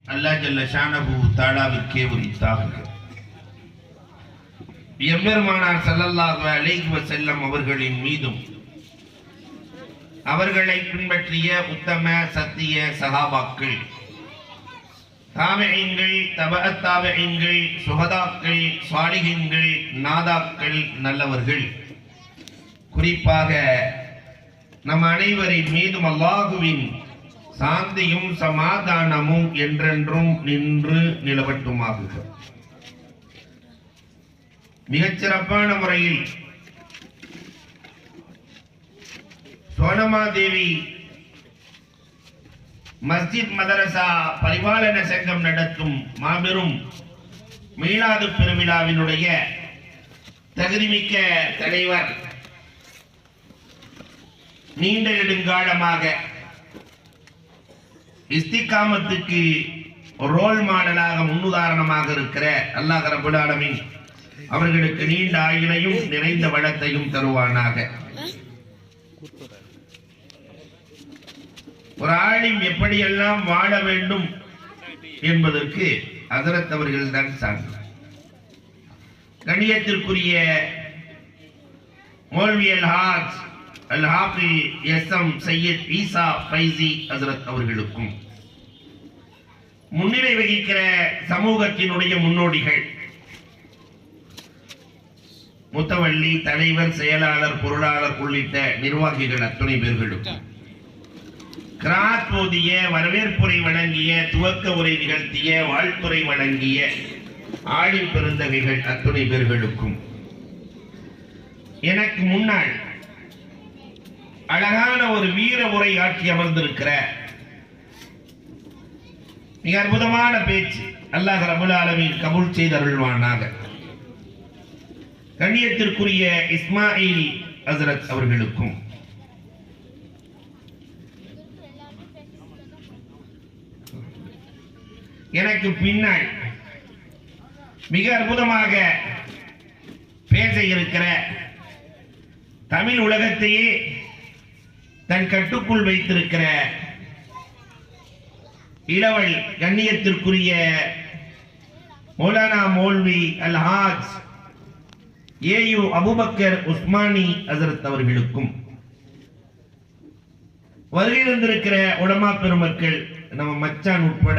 அல்லாஹ் ஜல்ல ஷானஹு தஆலாவிற்கே உரித்தாகுக. எம்பெருமானார் ஸல்லல்லாஹு அலைஹி வஸல்லம் அவர்களின் மீதும் அவர்களை பின்பற்றிய உத்தம சத்திய சஹாபாக்கள், தாபிஈன்கள், தபஅத் தாபிஈன்கள், சுஹதாக்கள், சாலிஹீன்கள், நாதாக்கள், நல்லவர்கள், குறிப்பாக நம் அனைவரின் மீதும் அல்லாஹுவின் சாந்தியும் சமாதானமும் என்றென்றும் நின்று நிலவட்டுமாகுக. மிகச்சிறப்பான முறையில் சோனமாதேவி மஸ்ஜித் மதரசா பரிபாலன சங்கம் நடத்தும் மாபெரும் மீலாது பெருவிழாவினுடைய தகுதிமிக்க தலைவர், நீண்ட நெடுங்காலமாக இஸ்திகாமத்துக்கு ரோல் மாடலாக முன்னுதாரணமாக இருக்கிற அல்லாஹ் ரப்பல் ஆலமீன் அவர்களுக்கு நீண்ட ஆயுளையும் நிறைந்த வளத்தையும் தருவானாக. ஒரு ஆலிம் எப்படியெல்லாம் வாழ வேண்டும் என்பதற்கு ஹஜ்ரத் அவர்கள் தான் சான்று. கண்ணியத்திற்குரிய மௌலவி அல்-ஹாஜ் அல்-ஹாஃபில் எஸ்எம் சையத் ஈசா ஃபைசி ஹஜ்ரத் அவர்களுக்கும், முன்னிலை வகிக்கிற சமூகத்தினுடைய முன்னோடிகள், முத்தவள்ளி, தலைவர், செயலாளர், பொருளாளர் உள்ளிட்ட நிர்வாகிகள் அத்துணை பேர்களுக்கும், கிராத் போதிய, வரவேற்புரை வழங்கிய, துவக்க உரை நிகழ்த்திய, வாழ்த்துறை வழங்கிய ஆளின் பெருந்தகைகள் அத்துணை பேர்களுக்கும், எனக்கு முன்னால் அழகான ஒரு வீர உரை ஆற்றி அமர்ந்திருக்கிற மிக அற்புதமான பேச்சு அல்லாஹ் ரப்பல் ஆலமீன் கபூல் செய்தருள்வானாக. கண்ணியத்திற்குரிய இஸ்மாயில் ஹஜ்ரத் அவர்களுக்கும், எனக்கு பின்னால் மிக அற்புதமாக பேச இருக்கிற, தமிழ் உலகத்தையே தன் கட்டுக்குள் வைத்திருக்கிற இளவல் கண்ணியத்திற்குரிய மௌலானா மௌல்வி அல்-ஹாஜ் ஏயு அபூபக்கர் உஸ்மானி ஹஜ்ரத் அவர்களுக்கும், வருகை வந்திருக்கிற உலமா பெருமக்கள், நம்ம மச்சான் உட்பட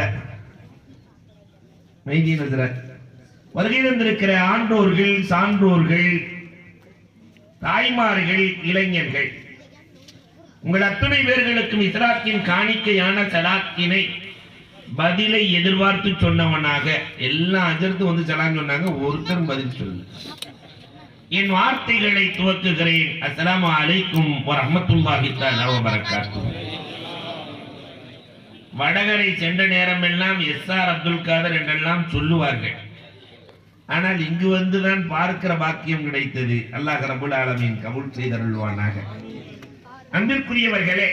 மைதீன் ஹஜ்ரத், வருகை வந்திருக்கிற ஆண்டோர்கள், சான்றோர்கள், தாய்மார்கள், இளைஞர்கள், உங்கள் அத்துணை பேர்களுக்கும் இஸ்லாத்தின் காணிக்கையான சலாத்தினை பதிலை எதிர்பார்த்து சொன்னவனாக எல்லா அஜர்த்தும் வந்து சலாம் சொன்னாங்க, ஒருத்தரும் பதில் சொல்லு. என் வார்த்தைகளை துவக்குகிறேன். அஸ்ஸலாமு அலைக்கும் வரஹ்மத்துல்லாஹி தஆலா வ பரக்காத்துஹு. வடகரை சென்ற நேரமெல்லாம் எஸ்ஆர் அப்துல் காதர் என்றெல்லாம் சொல்லுவார்கள். ஆனால் இங்கு வந்துதான் பார்க்கிற பாக்கியம் கிடைத்தது. அல்லாஹ் ரப்பல் ஆலமீன் கபூல் செய்தருள்வானாக. அன்பிற்குரியவர்களே,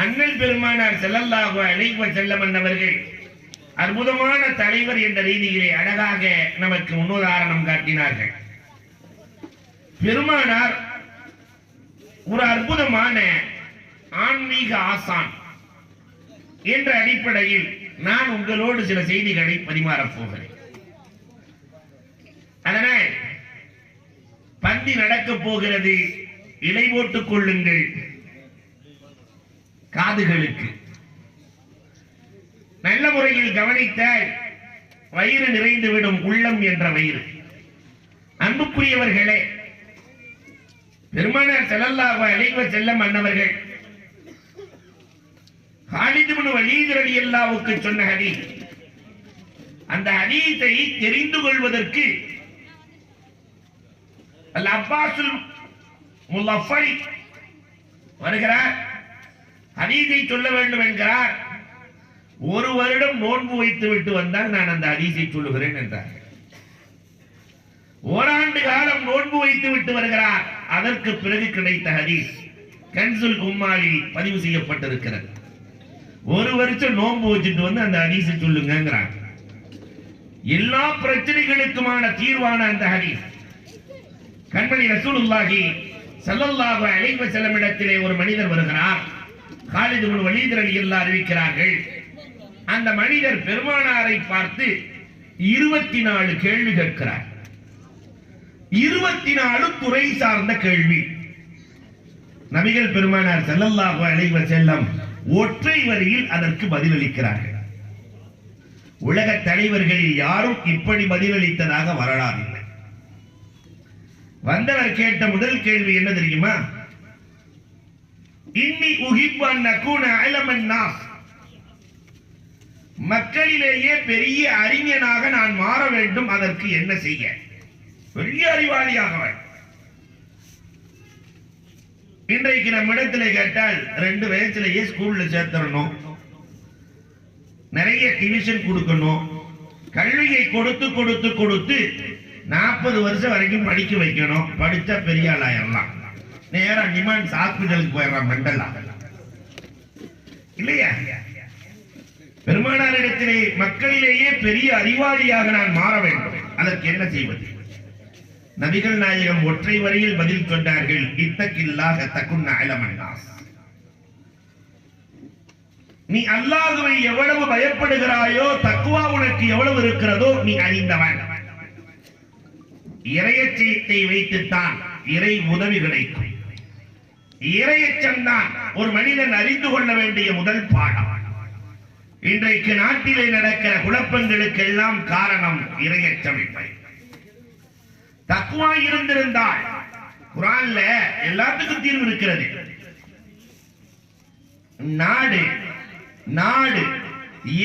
அண்ணல் பெருமானார் ஸல்லல்லாஹு அலைஹி வஸல்லம் அவர்கள் அற்புதமான தலைவர் என்ற ரீதியிலே அழகாக நமக்கு முன்னுதாரணம் காட்டினார்கள். பெருமானார் ஒரு அற்புதமான ஆன்மீக ஆசான் என்ற அடிப்படையில் நான் உங்களோடு சில செய்திகளை பரிமாறப் போகிறேன். அதனால் பந்தி நடக்கப் போகிறது, இலை போட்டுக் கொள்ளுங்கள் காதுகளுக்கு. நல்ல முறையில் கவனித்தால் வயிறு நிறைந்துவிடும், உள்ளம் என்ற வயிறு. அன்புக்குரியவர்களே, பெருமானார் ஸல்லல்லாஹு அலைஹி வஸல்லம் அன்னவர்கள் காலித் இப்னு வலீத் ரலியல்லாஹுவுக்கு சொன்ன ஹதீஸ், அந்த ஹதீஸை தெரிந்து கொள்வதற்கு அல் அப்பாஸுல் முல்லஃபரி வருகிறார், ஹதீஸை சொல்ல வேண்டும் என்கிறார். ஒரு வருடம் நோன்பு வைத்து விட்டு வந்தால் நான் அந்த ஹதீஸை சொல்லுகிறேன் என்றார். ஓராண்டு காலம் நோன்பு வைத்து விட்டு வருகிறார். அதற்கு பிறகு கிடைத்த ஹதீஸ் கன்சுல் உம்மாலில் பதிவு செய்யப்பட்டிருக்கிறது. ஒரு வருஷம் நோன்பு வச்சுட்டு வந்து அந்த ஹதீஸை சொல்லுங்கிறாங்க. எல்லா பிரச்சனைகளுக்குமான தீர்வான அந்த ஹதீஸ் கண்மணி ரசூலுல்லாஹி ஸல்லல்லாஹு அலைஹி வஸல்லம் இடத்திலே ஒரு மனிதர் வருகிறார். காலித் இப்னு வலீத் ரலியல்லாஹு அறிவிக்கிறார்கள், அந்த மனிதர் பெருமானாரை பார்த்து 24 கேள்வி கேட்கிறார். 24 துறை சார்ந்த கேள்வி. நபிகள் பெருமானார் ஸல்லல்லாஹு அலைஹி வஸல்லம் ஒற்றை வரியில் அதற்கு பதிலளிக்கிறார்கள். உலக தலைவர்களில் யாரும் இப்படி பதிலளித்ததாக வரலாறு இல்லை. வந்தவர் கேட்ட முதல் கேள்வி என்ன தெரியுமா? இன்னி உஹிப்பு அன் அகூன அலமன் நாஸ், மக்களிலேயே பெரிய அறிஞனாக நான் மாற வேண்டும், அதற்கு என்ன செய்ய? பெரிய அறிவாளியாக. இன்றைக்கு நம்ம இடத்துல கேட்டால் 2 வயசுலயே ஸ்கூல்ல சேர்த்தரணும், நிறைய டிவிஷன் கொடுக்கணும், கல்வியை கொடுத்து கொடுத்து கொடுத்து 40 வருஷம் வரைக்கும் படிக்க வைக்கணும். படிச்சா பெரிய ஆளாயிரலாம். நேரா நிமான்ஸ் ஹாஸ்பிட்டலுக்கு போயிடறான் மெண்டலா இல்லையா? பெருமானாரிடத்திலே மக்களிலேயே பெரிய அறிவாளியாக நான் மாற வேண்டும், அதற்கு என்ன செய்வது? நபிகள் நாயகம் ஒற்றை வரியில் பதில் சொன்னார்கள், இத்தகில்லாஹ தகுன்ன அலமன் நாஸ். நீ அல்லாஹ்வை எவ்வளவு பயப்படுகிறாயோ, தக்வா உனக்கு எவ்வளவு இருக்கிறதோ நீ அறிந்தவன். இறையச்சத்தை வைத்துத்தான் இறை உதவி கிடைக்கும். இறையச்சம் தான் ஒரு மனிதன் அறிந்து கொள்ள வேண்டிய முதல் பாடம். இன்றைக்கு நாட்டிலே நடக்கிற குழப்பங்களுக்கெல்லாம் காரணம் இறையச்சமின்மை. தக்வா இருந்திருந்தால் குர்ஆன்ல எல்லாத்துக்கும் தீர்வு இருக்கிறது. நாடு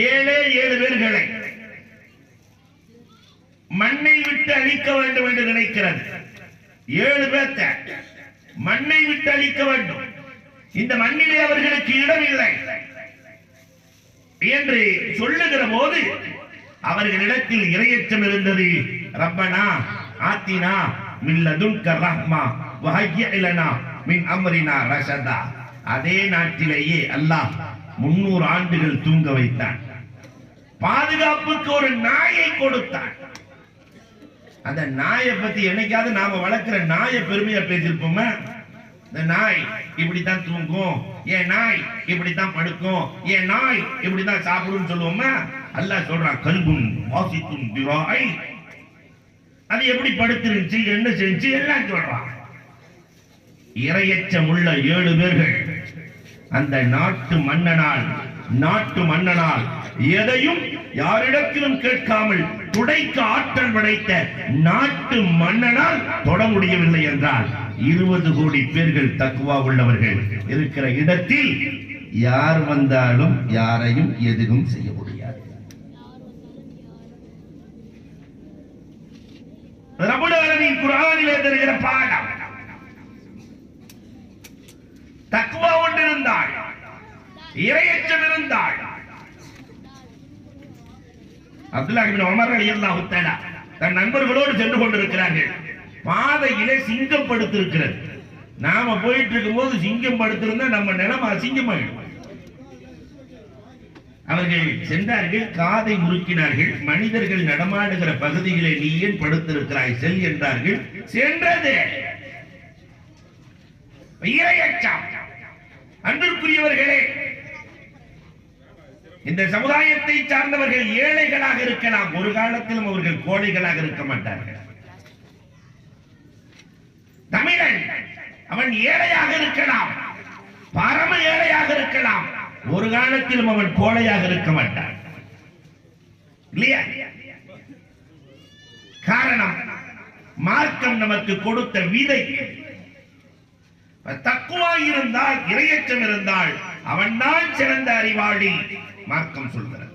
7 பேர்களை மண்ணை விட்டு அழிக்க வேண்டும் என்று நினைக்கிறது. 7 பேர்த்த மண்ணை விட்டு அழிக்க வேண்டும், இந்த மண்ணிலே அவர்களுக்கு இடமில்லை என்று சொல்லுகிற போது அவர்களிடத்தில் இறையச்சம் இருந்தது. ரப்பனா ஆத்தினா மின் லதுன்க ரஹ்மா வஹய்யி லனா மின் அம்ரினா ரஷதா. அதே நாட்டிலேயே அல்லாஹ் 300 ஆண்டுகள் தூங்க வைத்தான். பாதுகாப்புக்கு ஒரு நாயை கொடுத்தான். அந்த நாயை பத்தி என்னைக்காவது நாம வளர்க்கிற நாயை பெருமையா பேசியிருப்போமா? இந்த நாய் இப்படித்தான் தூங்கும், என் நாய் இப்படித்தான் படுக்கும், என் நாய் இப்படித்தான் சாப்பிடும் சொல்லுவோமா? அல்லாஹ் சொல்றான், கல்புன் வாசித்தும் திராய். அது எப்படி படுத்திருந்துச்சு, என்ன செஞ்சு எல்லாம் சொல்றான். இறையச்சம் உள்ள 7 பேர்கள் அந்த நாட்டு மன்னனால் எதையும் யாரிடத்திலும் கேட்காமல் துடைக்க ஆற்றல் படைத்த நாட்டு மன்னனால் தொட முடியவில்லை என்றால் 20 கோடி பேர்கள் தக்வா உள்ளவர்கள் இருக்கிற இடத்தில் யார் வந்தாலும் யாரையும் எதுவும் செய்ய முடியாது. ரப்பல் ஆலமீன் குர்ஆனிலே தருகிற பாடம். தக்வா ஒன்றிருந்தால், இறையச்சம் இருந்தால். அப்துல்லாஹ் இப்னு உமர் ரலியல்லாஹு தஆலா தன் நண்பர்களோடு சென்று கொண்டிருக்கிறார்கள். பாதையிலே சிங்கம் படுத்திருக்கிறது. நாம போயிட்டு இருக்கும் போது சிங்கம் படுத்திருந்தா நம்ம நிலைமை அசிங்கமாயிடும். அவர்கள் சென்றார்கள், காதை முறுக்கினார்கள். மனிதர்கள் நடமாடுகிற பகுதிகளை நீ ஏன் படுத்திருக்கிறாய், செல் என்றார்கள். சென்றது இறையச்சம். அன்பிற்குரியவர்களே, இந்த சமுதாயத்தை சார்ந்தவர்கள் ஏழைகளாக இருக்கலாம், ஒரு காலத்திலும் அவர்கள் கோழைகளாக இருக்க மாட்டார்கள். தமிழன் அவன் ஏழையாக இருக்கலாம், பரம ஏழையாக இருக்கலாம், ஒரு காலத்திலும் அவன் கோழையாக இருக்க மாட்டான். இல்லையா? காரணம், மார்க்கம் நமக்கு கொடுத்த விதை. தக்வா இருந்தால், இறையச்சம் இருந்தால் அவன் தான் சிறந்த அறிவாளி. மார்க்கம் சொல்கிறது.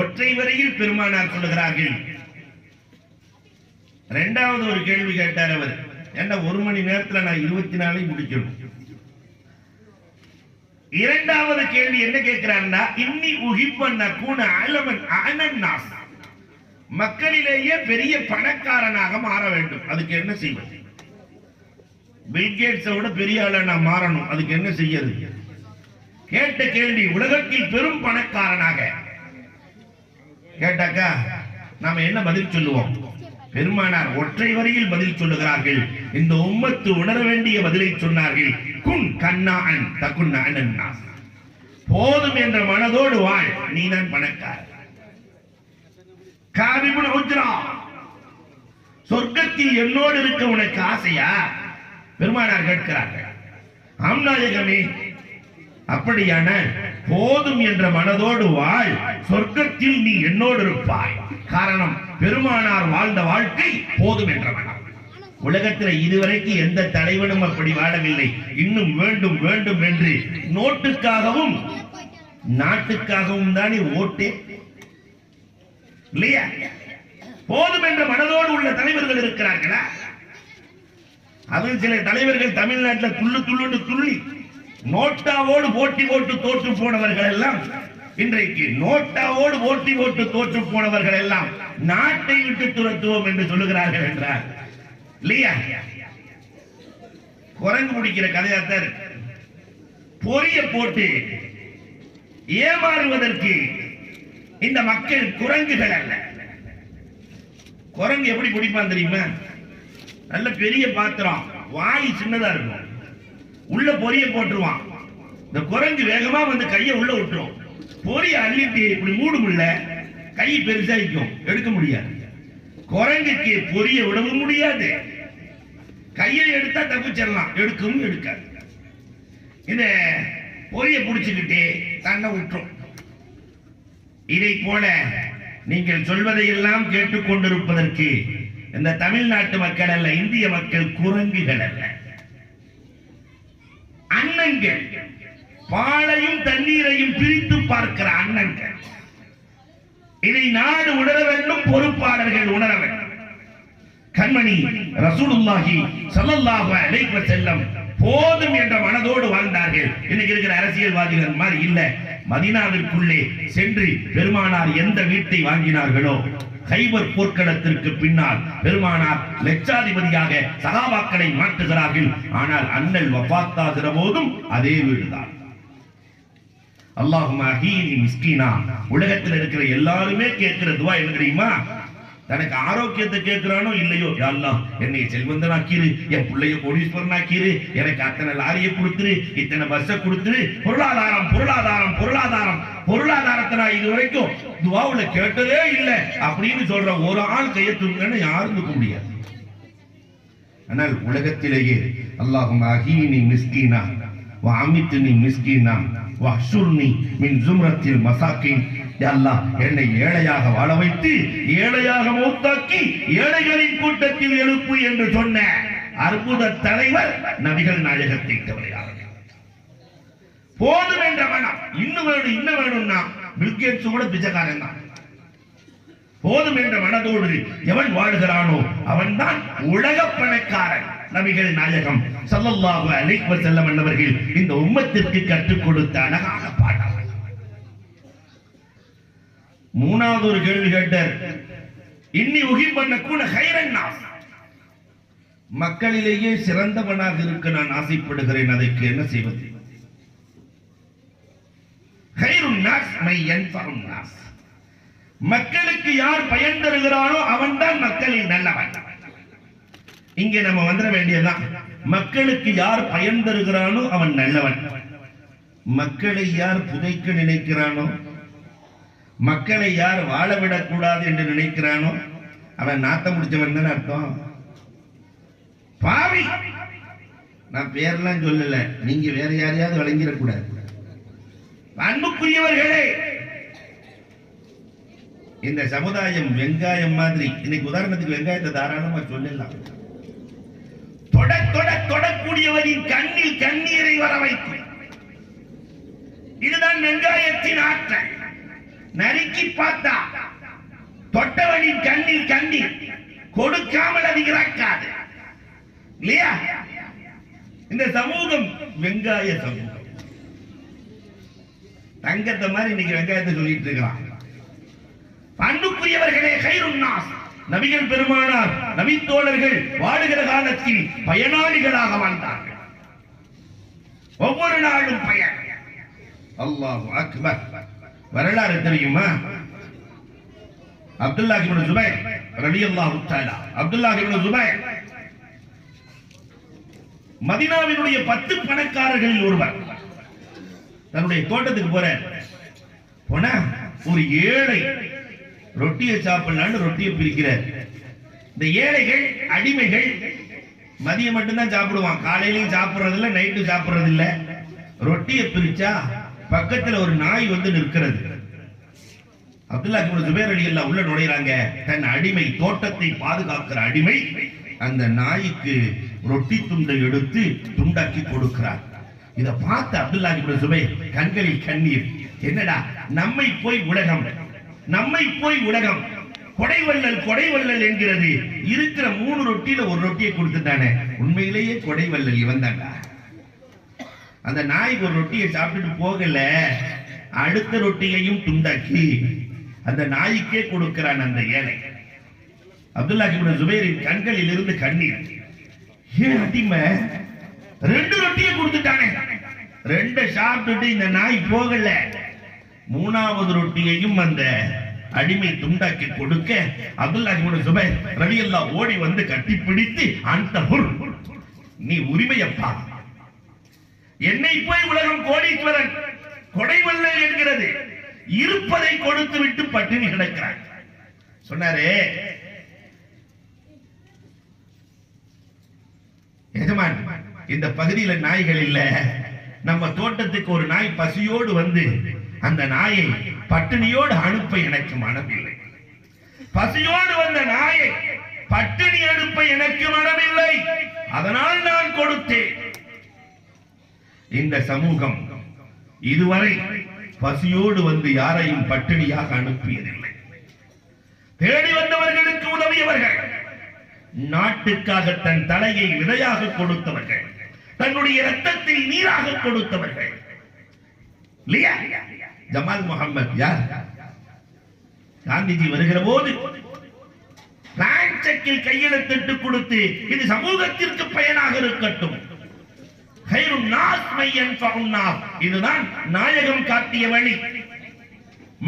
ஒற்றை வரியில் பெருமானார் சொல்லுகிறார்கள். இரண்டாவது ஒரு கேள்வி கேட்டார் அவர். என்ன 1 மணி நேரத்தில் நான் 24 முடிக்கணும். இரண்டாவது கேள்வி என்ன கேட்கிறார்னா, இன்னி உஹிப்பன் அகூன அலமன் அனன் நாஸ், மக்களிலேயே பெரிய பணக்காரனாக மாற வேண்டும், அதுக்கு என்ன செய்வது? பில்கேட்ஸை விட பெரிய ஆளா நான் மாறணும், அதுக்கு என்ன செய்யறது? கேட்ட கேள்வி. உலகத்தில் பெரும் பணக்காரனாக கேட்டாக்கா நாம என்ன பதில் சொல்லுவோம்? பெருமானார் ஒற்றை வரியில் பதில் சொல்லுகிறார்கள். இந்த உம்மத்து உணர வேண்டிய பதிலை சொன்னார்கள். குன் கண்ணான் தகுன்ன அனன்னாஸ், போதும் என்ற மனதோடு வாழ், நீதான் பணக்காரன். காப் இப்னு உஜ்ரா, சொர்க்கத்தில் என்னோடு இருக்க உனக்கு ஆசையா? பெருமானார் கேட்கிறார்கள். ஆம் நாயகமே, அப்படியான போதும் என்ற மனதோடு வாழ், சொர்க்கத்தில் நீ என்னோடு இருப்பாய். காரணம், பெருமானார் வாழ்ந்த வாழ்க்கை போதும் என்ற மனம். உலகத்தில் இதுவரைக்கும் எந்த தலைவனும் அப்படி வாழவில்லை. இன்னும் வேண்டும் வேண்டும் என்று நோட்டுக்காகவும் நாட்டுக்காகவும் தானே ஓட்டே இல்லையா? போதும் என்ற மனதோடு உள்ள தலைவர்கள் இருக்கிறார்களா? அது சில தலைவர்கள் தமிழ்நாட்டில் துள்ளு துள்ளுன்னு துள்ளி நோட்டாவோடு போட்டி போட்டு தோற்று போனவர்கள் எல்லாம் இன்றைக்கு நோட்டாவோடு போட்டி போட்டு தோற்று போனவர்கள் எல்லாம் நாட்டை விட்டு துரத்துவோம் என்று சொல்லுகிறார்கள் என்றார் இல்லையா? குரங்கு முடிக்கிற கதையாத்தான் இருக்கு. பொரிய போட்டு ஏமாறுவதற்கு இந்த மக்கள் குரங்குகள் அல்ல. குரங்கு எப்படி பிடிப்பான் தெரியுமா? நல்ல பெரிய பாத்திரம், வாய் சின்னதா இருக்கும், உள்ள பொரிய போட்டுருவான். இந்த குரங்கு வேகமா வந்து கையை உள்ள விட்டுரும். பொரிய அள்ளிட்டு இப்படி மூடுமுள்ள கை பெருசாய்க்கும், எடுக்க முடியாது. குரங்குக்கு பொரிய விடவும் முடியாது, கையை எடுத்தா தப்பிச்சிடலாம், எடுக்கவும் எடுக்காது. இந்த பொரிய பிடிச்சுக்கிட்டு தன்னை விட்டுரும். இதை போல நீங்கள் சொல்வதையெல்லாம் கேட்டுக்கொண்டிருப்பதற்கு இந்த தமிழ்நாட்டு மக்கள் அல்ல, இந்திய மக்கள் குரங்குகள் அல்ல, அண்ணங்கள். பாலையும் தண்ணீரையும் பிரித்து பார்க்கிற அண்ணங்கள். இதை நாடு உணர வேண்டும், பொறுப்பாளர்கள் உணர வேண்டும். கண்மணி ரசூலுல்லாஹி ஸல்லல்லாஹு அலைஹி வஸல்லம் போதும் என்ற மனதோடு வாழ்ந்தார்கள். இன்னைக்கு இருக்கிற அரசியல்வாதிகள் மாதிரி இல்ல. மதீனாவிற்குள்ளே சென்று பெருமானார் எந்த வீட்டை வாங்கினார்களோ, கைபர் போர்க்களத்திற்கு பின்னால் பெருமானார் லட்சாதிபதியாக சகாபாக்களை மாற்றுகிறார்கள். ஆனால் அண்ணல் வஃபாத்தாகிற போதும் அதே வீடுதான். அல்லாஹும்ம அஹீனி மிஸ்கீனா. உலகத்தில் இருக்கிற எல்லாருமே கேட்கிற துவா என்ன தெரியுமா? தனக்கு ஆரோக்கியத்தை கேட்கிறானோ இல்லையோ, யா அல்லாஹ் என்னை செல்வந்தனாக்கிரு, என் பிள்ளைய கோடீஸ்வரனாக்கிரு, எனக்கு அத்தனை லாரியை கொடுத்துரு, இத்தனை பஸ்ஸை கொடுத்துரு, பொருளாதாரம் பொருளாதாரம் பொருளாதாரம் பொருளாதாரத்தை நான் இது வரைக்கும் துவாவுல கேட்டதே இல்லை அப்படின்னு சொல்ற ஒரு ஆள் கையை தூங்கன்னு யாரும் தூக்க முடியாது. ஆனால் உலகத்திலேயே அல்லாஹும்ம அஹீனி மிஸ்கீனா வ அமித்னி மிஸ்கீனா வ ஹ்ஷுர்னி மின் ஜும்ரத்தில் மசாகின். அல்லாஹ் என்னை ஏழையாக வாழ வைத்து ஏழையாக மௌத்தாக்கி ஏழைகளின் கூட்டத்தில் எழுப்பு என்று சொன்ன அற்புத தலைவர் நபிகள் நாயகத்தை தவிர்த்தார்கள். போதும் என்ற மனம். இன்னும் வேணும் இன்னும் வேணும்னா பில் கேட்ஸ் கூட பிச்சைக்காரன் தான். போதும் என்ற மனதோடு எவன் வாழ்கிறானோ அவன் தான் உலக பணக்காரன். நபிகள் நாயகம் ஸல்லல்லாஹு அலைஹி வஸல்லம் என்பவர்கள் இந்த உம்மத்திற்கு கற்றுக் கொடுத்த அழகான பாடம். மூணாவது ஒரு கேள்வி கேட்டார். இன்னி உஹிப்பன் அகூன கைரன் நாஸ். மக்களிலேயே சிறந்தவனாக இருக்க நான் ஆசைப்படுகிறேன், அதற்கு என்ன செய்வது? கைருன் நாஸ் மை யன்ஃபஉன் நாஸ். மக்களுக்கு யார் பயன் தருகிறானோ அவன்தான் மக்களில் நல்லவன். இங்கே நம்ம வந்துட வேண்டியதுதான். மக்களுக்கு யார் பயன் தருகிறானோ அவன் நல்லவன். மக்களை யார் புதைக்க நினைக்கிறானோ, மக்களை யார் வாழவிடக் கூடாது என்று நினைக்கிறானோ அவன் நாட்டம் முடிச்சவன் தானே அர்த்தம். பாவி. நான் பேர்லாம் சொல்லல, நீங்க வேற யாரையாவது வழங்கிடக்கூடாது. அன்புக்குரியவர்களே, இந்த சமுதாயம் வெங்காயம் மாதிரி. இன்னைக்கு உதாரணத்துக்கு வெங்காயத்தை தாராளமா சொல்லலாம். தொட தொட தொடக்கூடியவரின் கண்ணில் கண்ணீரை வர வைக்கும். இதுதான் வெங்காயத்தின் ஆற்றல். நறுக்கி பார்த்தா தொட்டவனின் கண்ணில் கண்ணீர் கொடுக்காமல் அது இறக்காது இல்லையா? இந்த சமூகம் வெங்காய சமூகம். தங்கத்தை மாதிரி இன்னைக்கு வெங்காயத்தை சொல்லிட்டு இருக்கிறான். அன்புக்குரியவர்களே, கைருன் நாஸ். நபிகள் பெருமானார் நபித்தோழர்கள் வாழுகிற காலத்தில் பயனாளிகளாக வாழ்ந்தார்கள். ஒவ்வொரு நாளும் பயன். அல்லாஹு அக்பர். வரலாறு தெரியுமா? அப்துல்லாஹ் இப்னு ஜுபைர் ரலியல்லாஹு தஆலா. அப்துல்லாஹ் இப்னு ஜுபைர் மதீனாவினுடைய 10 பணக்காரர்களில் ஒருவர். தன்னுடைய தோட்டத்துக்கு போற போனா ஒரு ஏழை ரொட்டியை சாப்பிடலான்னு ரொட்டியை பிரிக்கிறார். இந்த ஏழைகள் அடிமைகள் மதியம் மட்டும்தான் சாப்பிடுவான், காலையிலையும் சாப்பிடுறது இல்ல, நைட்டு சாப்பிடுறது இல்ல. ரொட்டியை பிரிச்சா பக்கத்துல ஒரு நாய் வந்து நிற்கிறது. அப்துல்லா இப்னு ஜுபைர் ரலியல்லாஹு உள்ள நுழைறாங்க. தன் அடிமை, தோட்டத்தை பாதுகாக்கிற அடிமை அந்த நாய்க்கு ரொட்டி துண்டை எடுத்து துண்டாக்கி கொடுக்கிறார். இத பார்த்த அப்துல்லா இப்னு ஜுபைர் கண்களில் கண்ணீர். என்னடா நம்மை போய் உலகம், நம்மை போய் உலகம் கொடைவள்ளல் கொடைவள்ளல் என்கிறது. இருக்கிற 3 ரொட்டியில ஒரு ரொட்டியை கொடுத்துட்டானே, உண்மையிலேயே கொடைவள்ளல் இவன் தான்டா. அந்த நாய்க்கு ஒரு ரொட்டியை சாப்பிட்டுட்டு போகல, அடுத்த ரொட்டியையும் துண்டாக்கி அந்த நாய்க்கே கொடுக்கிறான் அந்த ஏழை. அப்துல்லா இப்னு ஜுபைரின் கண்களில் இருந்து கண்ணீர். ஏன் அடிமை 2 ரொட்டியை கொடுத்துட்டானே, 2 சாப்பிட்டுட்டு இந்த நாய் போகல, 3வது ரொட்டியையும் அந்த அடிமை துண்டாக்கி கொடுக்க அப்துல்லா இப்னு ஜுபைர் ரலியல்லாஹு ஓடி வந்து கட்டி பிடித்து, அந்த ஹுர், நீ உரிமையப்பா, என்னை போய் உலகம் கோடீஸ்வரன் கொடைவள்ளல் என்கிறது, இருப்பதை கொடுத்து விட்டு பட்டினி கிடக்கிறான் சொன்னாரே. எஜமான், இந்த பகுதியில நாய்கள் இல்ல, நம்ம தோட்டத்துக்கு ஒரு நாய் பசியோடு வந்து அந்த நாயை பட்டினியோடு அனுப்ப எனக்கு மனமில்லை. பசியோடு வந்த நாயை பட்டினி அனுப்ப எனக்கு மனமில்லை, அதனால் நான் கொடுத்தேன். இந்த சமூகம் இதுவரை பசியோடு வந்து யாரையும் பட்டினியாக அனுப்பியதில்லை. தேடி வந்தவர்களுக்கு உதவியவர்கள், நாட்டுக்காக தன் தலையை விதையாக கொடுத்தவர்கள், தன்னுடைய இரத்தத்தில் நீராக கொடுத்தவர்கள். ஜமால் முகமது யார்? காந்திஜி வருகிற போது பிளாங்க் செக்கில் கையெழுத்திட்டு கொடுத்து, இது சமூகத்திற்கு பயனாக இருக்கட்டும், இதுதான் நாயகம் காட்டிய வழி,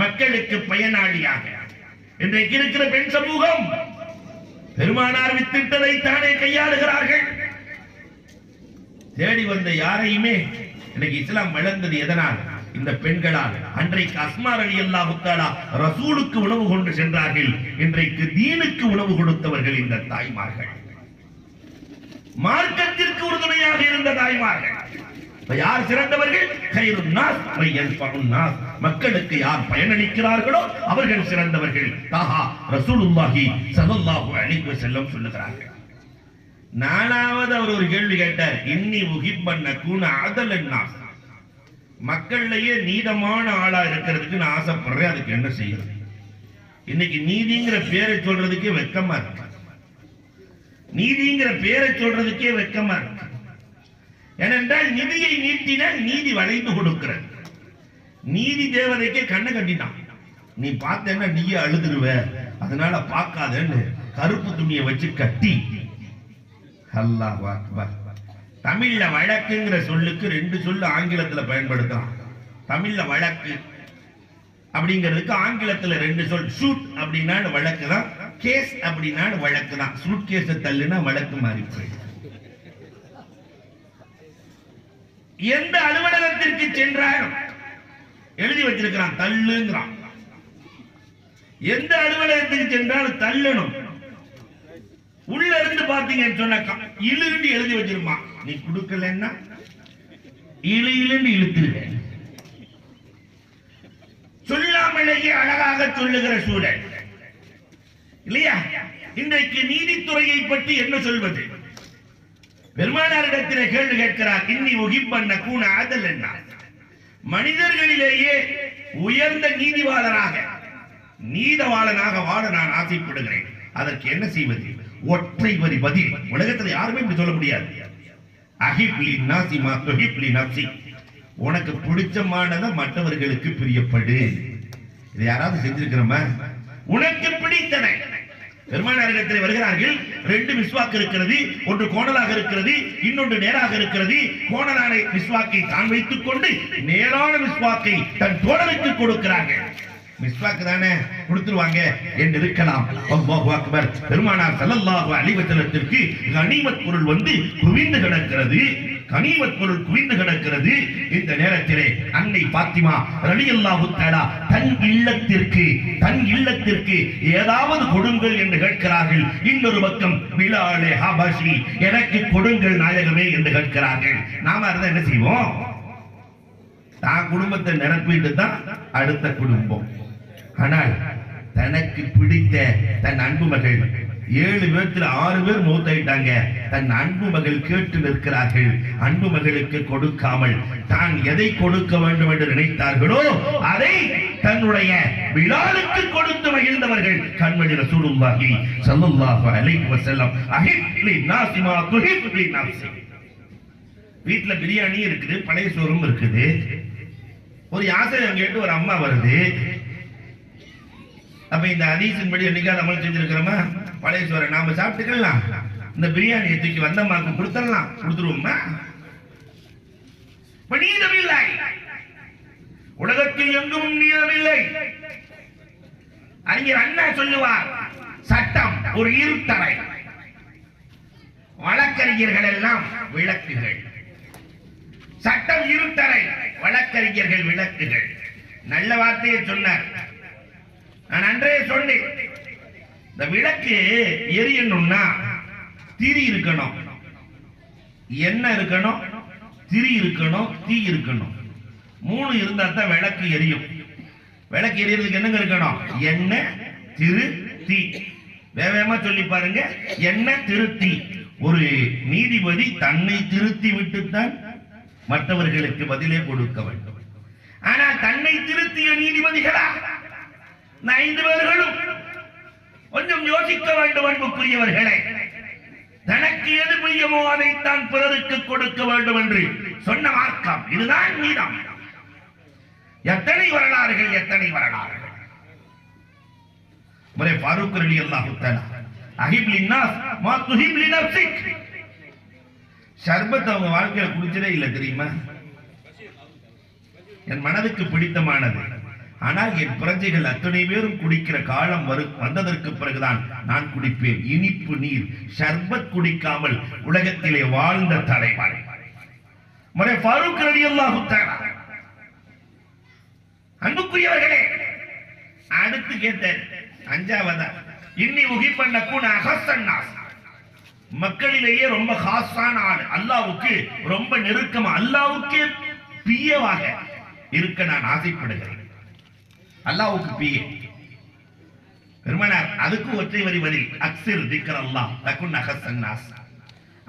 மக்களுக்கு பயனாளியாக. இன்றைக்கு இருக்கிற பெண் சமூகம் பெருமானார் வித்திட்டதை தானே கையாளுகிறார்கள். தேடி வந்த யாரையுமே இன்னைக்கு இஸ்லாம் வளர்ந்தது எதனால்? இந்த பெண்களால். அன்றைக்கு அஸ்மா ரலியல்லாஹு தஆலா ரசூலுக்கு உணவு கொண்டு சென்றார்கள், இன்றைக்கு தீனுக்கு உணவு கொடுத்தவர்கள் இந்த தாய்மார்கள், மார்க்கத்திற்கு உறுதுணையாக இருந்த தாய்மார்கள். யார் சிறந்தவர்கள்? கைருன் நாஸ் வயன்ஃபஉன் நாஸ், மக்களுக்கு யார் பயனளிக்கிறார்களோ அவர்கள் சிறந்தவர்கள். தாஹா ரசூலுல்லாஹி ஸல்லல்லாஹு அலைஹி வஸல்லம் சொல்லுகிறார்கள். 4வது அவர் ஒரு கேள்வி கேட்டார், இன்னி உஹிப்பன் நகூன அதலன் நாஸ், மக்கள்லயே நீதமான ஆளா இருக்கிறதுக்கு நான் ஆசைப்படுறேன், அதுக்கு என்ன செய்யறது? இன்னைக்கு நீதிங்கிற பேரை சொல்றதுக்கே வெக்கமா இருக்கு, நீதிங்கிற பேரை சொல்றதுக்கே வெக்கமா இருக்கு. ஏனென்றால் நிதியை நீட்டினால் நீதி வளைந்து கொடுக்கிறது. நீதி தேவதைக்கே கண்ணை கட்டிட்டான், நீ பார்த்தேன்னா நீயே அழுதுருவ, அதனால பார்க்காதன்னு கருப்பு துணியை வச்சு கட்டி. அல்லாஹ் அக்பர். தமிழ்ல வழக்குங்கிற சொல்லுக்கு 2 சொல்லு ஆங்கிலத்துல பயன்படுத்தலாம். தமிழ்ல வழக்கு அப்படிங்கிறதுக்கு ஆங்கிலத்துல 2 சொல். ஷூட் அப்படின்னா வழக்கு தான், கேஸ் அப்படின்னா வழக்கு தான். சூட் கேஸ தள்ளுனா வழக்கு மாறி போயிடும். எந்த அலுவலகத்திற்கு சென்றாலும் எழுதி வச்சிருக்கிறான் தள்ளுங்கிறான். எந்த அலுவலகத்துக்கு சென்றாலும் தள்ளணும். உள்ள இருந்து பாத்தீங்கன்னு சொன்னாக்கா இழுன்னு எழுதி வச்சிருப்பான், நீ கொடுக்கலன்னா இழு இழுன்னு இழுத்துருக்க. சொல்லாமலேயே அழகாக சொல்லுகிற சூழல் இல்லையா? இன்றைக்கு நீதித்துறையை பற்றி என்ன சொல்வது? பெருமானாரிடத்திலே கேள்வி கேட்கிறார், இன்னி உஹிப்பன் நகூன அதலன் நாஸ், மனிதர்களிலேயே உயர்ந்த நீதிவாளராக நீதவாளனாக வாழ நான் ஆசைப்படுகிறேன், அதற்கு என்ன செய்வது? ஒற்றை வரி பதில். உலகத்தில் யாருமே இப்படி சொல்ல முடியாது. அஹிப்லி நாசி மா துஹிப்லி நஃப்ஸி, உனக்கு பிடிச்சமானதை மற்றவர்களுக்கு பிரியப்படு. இது யாராவது செஞ்சிருக்கிறோமா? உனக்கு பிடித்தனை. பெருமானாரிடத்தில் வருகிறார்கள், 2 மிஸ்வாக் இருக்கிறது, ஒன்று கோணலாக இருக்கிறது, இன்னொன்று நேராக இருக்கிறது. கோணலான மிஸ்வாக்கை தான் வைத்துக் கொண்டு நேரான மிஸ்வாக்கை தன் தோழருக்கு கொடுக்கிறார்கள். மிஸ்வாக் தானே கொடுத்துருவாங்க என்று இருக்கலாம். அல்லாஹு அக்பர். பெருமானார் ஸல்லல்லாஹு அலைஹி வஸல்லத்திற்கு கனிமத் பொருள் வந்து குவிந்து கிடக்கிறது. கனிமத் பொருள் குவிந்து கிடக்கிறது. இந்த நேரத்திலே அன்னை பாத்திமா ரலியல்லாஹு தஆலா தன் இல்லத்திற்கு ஏதாவது கொடுங்கள் என்று கேட்கிறார்கள். இன்னொரு பக்கம் பிலாலே ஹபஷி எனக்கு கொடுங்கள் நாயகமே என்று கேட்கிறார்கள். நாம இருந்தா என்ன செய்வோம்? தான் குடும்பத்தை நிரப்பிட்டு தான் அடுத்த குடும்பம். ஆனால் தனக்கு பிடித்த தன் அன்பு மகள் 7 பேர்த்துல 6 பேர் மூத்தாயிட்டாங்க. தன் அன்பு மகள் கேட்டு நிற்கிறார்கள். அன்பு மகளுக்கு கொடுக்காமல் தான் எதை கொடுக்க வேண்டும் என்று நினைத்தார்களோ அதை தன்னுடைய பிலாலுக்கு கொடுத்து மகிழ்ந்தவர்கள் கண்மணி ரசூலுல்லாஹி ஸல்லல்லாஹு அலைஹி வஸல்லம். அஹிப்லி நாஸிமா துஹிப்லி நஃப்ஸி. வீட்டுல பிரியாணி இருக்குது, பழைய சோறும் இருக்குது. ஒரு யாசகம் கேட்டு ஒரு அம்மா வருது. அப்ப இந்த ஹதீஸின் படி என்னைக்காவது அமல் செஞ்சிருக்கிறோமா? பழைய சோறை நாம சாப்பிட்டுக்கலாம், இந்த பிரியாணியை தூக்கி வந்தம்மாக்கு கொடுத்துருவோமா? நீதமில்லை, உலகத்தில் எங்கும் நீதமில்லை. அறிஞர் அண்ணா சொல்லுவார், சட்டம் ஒரு இருட்டறை, வழக்கறிஞர்கள் எல்லாம் விளக்குகள். சட்டம் இருட்டறை, வழக்கறிஞர்கள் விளக்குகள். நல்ல வார்த்தையை சொன்னார். நான் அன்றே சொன்னேன், இந்த விளக்கு எரியணும்னா திரி இருக்கணும், எண்ணெய் இருக்கணும், திரி இருக்கணும், தீ இருக்கணும். 3 இருந்தா தான் விளக்கு எரியும். விளக்கு எரியறதுக்கு என்னங்க இருக்கணும்? எண்ணெய், திரு, தீ. வேகமா சொல்லி பாருங்க, எண்ணெய், திரு, தீ. ஒரு நீதிபதி தன்னை திருத்தி விட்டுத்தான் மற்றவர்களுக்கு பதிலே கொடுக்க வேண்டும். ஆனால் தன்னை திருத்திய நீதிபதிகளா 5 பேர்களும் கொஞ்சம் யோசிக்க வேண்டும். அன்புக்குரியவர்களே, தனக்கு எது பிரியமோ அதைத்தான் பிறருக்கு கொடுக்க வேண்டும் என்று சொன்ன மார்க்கம் இதுதான் நீதம். எத்தனை வரலாறுகள். முறை ஃபாரூக் ரலியல்லாஹு தஆலா அஹிப் லின்னாஸ் மா துஹிப் லினஃப்ஸிக். ஷர்பத் அவங்க வாழ்க்கையில குடிச்சதே இல்லை தெரியுமா? என் மனதுக்கு பிடித்தமானது. ஆனால் என் பிரஜைகள் அத்தனை பேரும் குடிக்கிற காலம் வந்ததற்கு பிறகுதான் நான் குடிப்பேன். இனிப்பு நீர் ஷர்பத் குடிக்காமல் உலகத்திலே வாழ்ந்த தலைவர் முறை ஃபாரூக் ரலியல்லாஹு தஆலா. அன்புக்குரியவர்களே, அடுத்து கேட்ட 5வதா இன்னி உகிப்பண்ண கூன அகசன்னாஸ். மக்களிலேயே ரொம்ப ஹாஸான ஆள், அல்லாஹ்வுக்கு ரொம்ப நெருக்கமா, அல்லாஹ்வுக்கே பிரியவாக இருக்க நான் ஆசைப்படுகிறேன். அல்லாஹ்வுக்கு பிரிய பெருமானார் அதுக்கு ஒற்றை வரி பதில், அக்ஸிர் திக்ரல்லாஹ் தகுன் அகஸன்னாஸ்.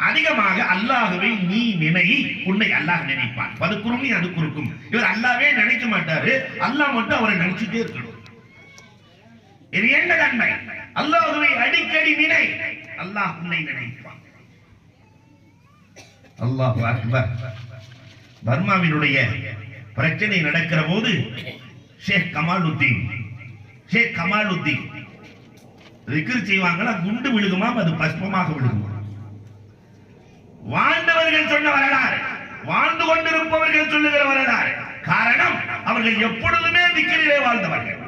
அதிகமாக அல்லாஹ்வை நீ நினை, உன்னை அல்லாஹ் நினைப்பான். பதுக்குறும் நீ அதுக்குறுக்கும். இவர் அல்லாஹ்வே நினைக்க மாட்டாரு, அல்லாஹ் மட்டும் அவரை நினைச்சுட்டே இருக்கணும். இது என்ன நன்மை? அல்லாஹ்வை அடிக்கடி நினை, அல்லாஹ் உன்னை நினைப்பான். அல்லாஹு அக்பர். பர்மாவினுடைய பிரச்சனை நடக்கிற போது ஷேக் கமாலுத்தீன் திக்ர் செய்வாங்களா, குண்டு விழுகுமா, அது பஸ்பமாக விழுகுமா? வாழ்ந்தவர்கள் சொன்ன வரலாறு, வாழ்ந்து கொண்டிருப்பவர்கள் சொல்லுகிற வரலாறு. காரணம், அவர்கள் எப்பொழுதுமே திக்ரிலே வாழ்ந்தவர்கள்.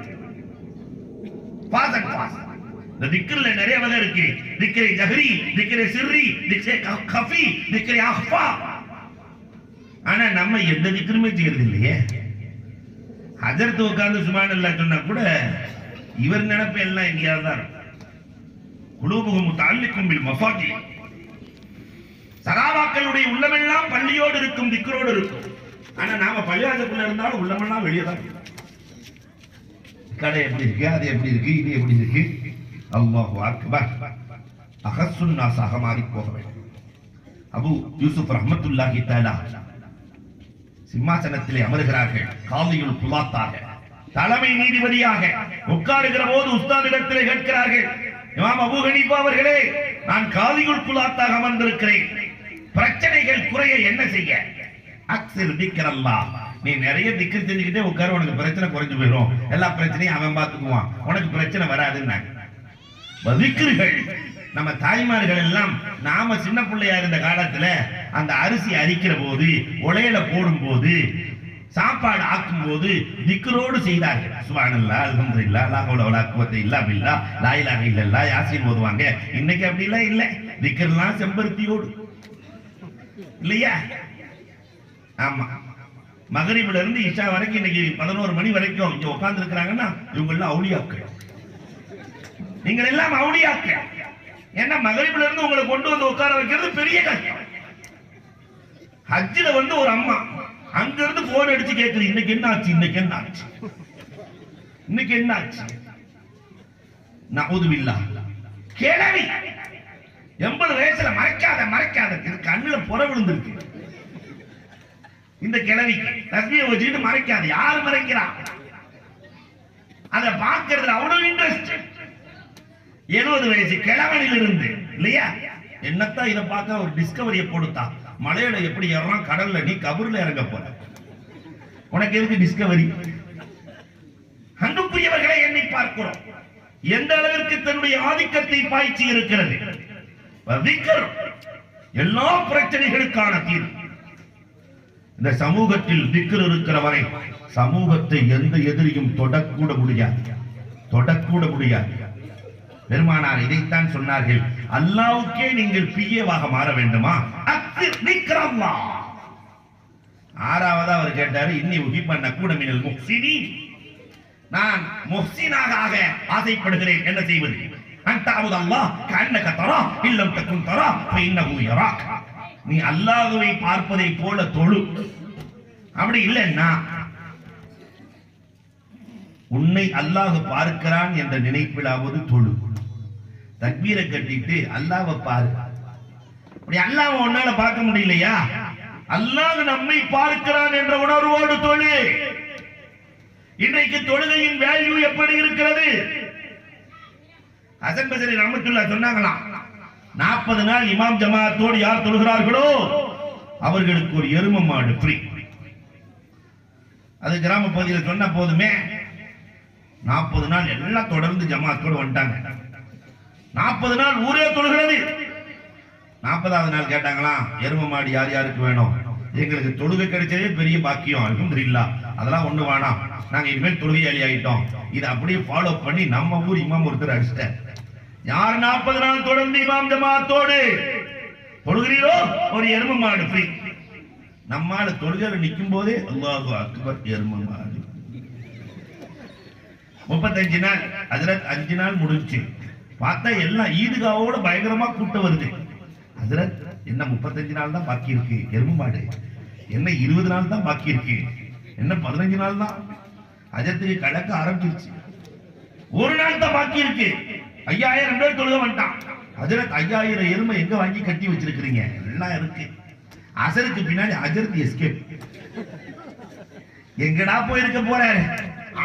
இந்த திக்ர்ல நிறைய வகை இருக்கு. திக்ரை ஜஹரி, திக்ரை சிர்ரி, திக்ரை கஃபி, திக்ரை அஹ்ஃபா. ஆனா நம்ம எந்த திக்ருமே செய்யறது இல்லையே. ஹஜரத் உட்கார்ந்து சுப்ஹானல்லாஹ் சொன்னா கூட இவர் நினைப்பு எல்லாம் எங்கேயாவது தான் இருக்கும். குலூபுஹும் முத்தஅல்லிகும் பில் மஃபாஜி. சகாபாக்களுடைய உள்ளமெல்லாம் பள்ளியோடு இருக்கும், திக்ரோடு இருக்கும். ஆனா நாம பள்ளிவாசலுக்குள்ள இருந்தாலும் உள்ளமெல்லாம் வெளியே தான் இருக்கும். கடை எப்படி இருக்கு, அது எப்படி இருக்கு, இது எப்படி இருக்கு? அல்லாஹு அக்பர். அகசுன் நாஸாக மாறி போக வேண்டும். அபு யூசுப் ரஹ்மத்துல்லாஹி தஆலா சிம்மாசனத்திலே அமர்கிறார்கள். காலியுல் குலாத்தாக, தலைமை நீதிபதியாக உட்காருகிற போது உஸ்தாதிடத்திலே கேட்கிறார்கள், இமாம் அபூ ஹனீஃபா அவர்களே, நான் காலியுல் குலாத்தாக அமர்ந்திருக்கிறேன், பிரச்சனைகள் குறைய என்ன செய்ய? அக்ஸிர் திக்ரல்லாஹ். நீ நிறைய திக்ர் செஞ்சுக்கிட்டே உட்காரு, உனக்கு பிரச்சனை குறைஞ்சு போயிடும், எல்லா பிரச்சனையும் அவன் பார்த்துக்குவான், உனக்கு பிரச்சனை வராதுன்னாங்க. திக்ருகள் நம்ம தாய்மார்கள் எல்லாம், நாம சின்ன பிள்ளையா இருந்த காலத்துல அந்த அரிசி அரிக்கிற போது, உலையில போடும் போது, சாப்பாடு ஆக்கும் போது திக்ரோடு செய்தார்கள். சுப்ஹானல்லாஹ், அல்ஹம்துலில்லாஹ், லா ஹவ்ல வலா குவத்த இல்லா பில்லாஹ், லா இலாஹ இல்லல்லாஹ், யாசீன் ஓதுவாங்க. இன்னைக்கு அப்படி எல்லாம் இல்ல. திக்ர்லாம் செம்பருத்தியோடு இல்லையா? ஆமா, மகரிபில இருந்து இஷா வரைக்கும் இன்னைக்கு 11 மணி வரைக்கும் இங்க உட்கார்ந்து இருக்கிறாங்கன்னா இவங்க எல்லாம் அவுலியாக்கள். நீங்கள் எல்லாம் அவுலியாக்கள். ஏன்னா மகரிபில இருந்து உங்களை கொண்டு வந்து உட்கார வைக்கிறது பெரிய கஷ்டம். ஹஜ்ஜில வந்து ஒரு அம்மா அங்க இருந்து போன் அடிச்சு கேக்குது, இன்னைக்கு என்ன ஆச்சு, இன்னைக்கு என்ன ஆச்சு, இன்னைக்கு என்ன ஆச்சு. நஊது பில்லாஹ். கேளவி 80 வயசுல மறைக்காத கண்ணுல புற விழுந்திருக்கு. இந்த கிழவி தஸ்பீஹ் வச்சுட்டு மறைக்காது. யாரு மறைக்கிறா? அத பாக்குறதுல அவ்வளவு இன்ட்ரெஸ்ட். 70 வயசு கிழவனில் இருந்து இல்லையா, என்னத்தான் இதை பார்க்க ஒரு டிஸ்கவரியை கொடுத்தா, மலையில எப்படி ஏறலாம், கடல்ல நீ கபூர்ல இறங்க போற, உனக்கு எதுக்கு டிஸ்கவரி? அன்புக்குரியவர்களை எண்ணி பார்க்கிறோம் எந்த அளவிற்கு தன்னுடைய ஆதிக்கத்தை பாய்ச்சி இருக்கிறது. எல்லா பிரச்சனைகளுக்கான தீர்வு. இந்த சமூகத்தில் திக்ர் இருக்கிற வரை சமூகத்தை எந்த எதிரியும் தொடக்கூட முடியாது. பெருமானார் இதைத்தான் சொன்னார்கள், அல்லாஹ்வுக்கே நீங்கள் பிஏவாக மாற வேண்டுமா? ஆறாவதா அவர் கேட்டாரு, இன்னி உஹிப்பன் நக்கூட மினல் முஹ்சினீன், நான் முஹ்சினாக ஆக ஆசைப்படுகிறேன். என்ன செய்வது? அன்தஅபுத அல்லாஹ் கஅன்னக தரா இல்லம் தகுன் தரா ஃபஇன்னஹு யராக். நீ அல்லாஹ்வை பார்ப்பதை போல தொழு. அப்படி இல்லைன்னா உன்னை அல்லாஹ் பார்க்கிறான் என்ற நினைப்பிலாவது தொழு. தக்பீரை கட்டிட்டு அல்லாஹ்வை பாரு. அப்படி அல்லாஹ்வை உன்னால பார்க்க முடியலையா, அல்லாஹ் நம்மை பார்க்கிறான் என்ற உணர்வோடு தொழு. இன்றைக்கு தொழுகையின் வேல்யூ எப்படி இருக்கிறது? ஹசன் பஸ்ரி ரஹ்மத்துல்லாஹ் சொன்னாங்களாம், 40 நாள் இமாம் ஜமாஅத்தோடு யார் தொழுகிறார்களோ அவர்களுக்கு ஒரு எருமை மாடு ஃப்ரீ. அது கிராம பகுதியில் சொன்ன போதுமே 40 நாள் எல்லாம் தொடர்ந்து ஜமாஅத்தோடு வந்துட்டாங்க. 40 நாள் ஊரே தொழுகிறது. 40வது நாள் கேட்டாங்களாம், எருமை மாடு யார் யாருக்கு வேணும்? எங்களுக்கு தொழுகை கிடைச்சதே பெரிய பாக்கியம், அல்ஹம்துலில்லாஹ், அதெல்லாம் ஒண்ணு வேணாம், நாங்க இனிமேல் தொழுகையாளி ஆயிட்டோம். இதை அப்படியே ஃபாலோ பண்ணி நம்ம ஊர் இமாம் ஒருத்தர் அடிச்சிட்டார். யார் 40 நாள் தொடர்ந்து இமாம் ஜமாஅத்தோடு தொழுகிறீரோ ஒரு எருமை மாடு ஃப்ரீ. நம்மால தொழுகையில நிற்கும் போதே அல்லாஹு அக்பர் எருமை மாடு. 35 நாள் ஹஜ்ரத் 5 நாள் முடிஞ்சு பார்த்தா எல்லாம் ஈதுகாவோட பயங்கரமா கூட்டம் வருது. ஹஜ்ரத் என்ன 35 நாள் தான் பாக்கி இருக்கு, எருமை மாடு என்ன 20 நாள் தான் பாக்கி இருக்கு, என்ன 15 நாள் தான். ஹஜ்ரத்துக்கு கலக்க ஆரம்பிச்சிருச்சு. ஒரு நாள் தான் பாக்கி இருக்கு. 5000 பேர் தொழுக வந்துட்டான். ஹஜ்ரத் 5000 எருமை எங்க வாங்கி கட்டி வச்சிருக்கீங்க? எல்லாம் இருக்கு. அசருக்கு பின்னாடி ஹஜ்ரத் எஸ்கேப். எங்கடா போயிருக்க போறாரு,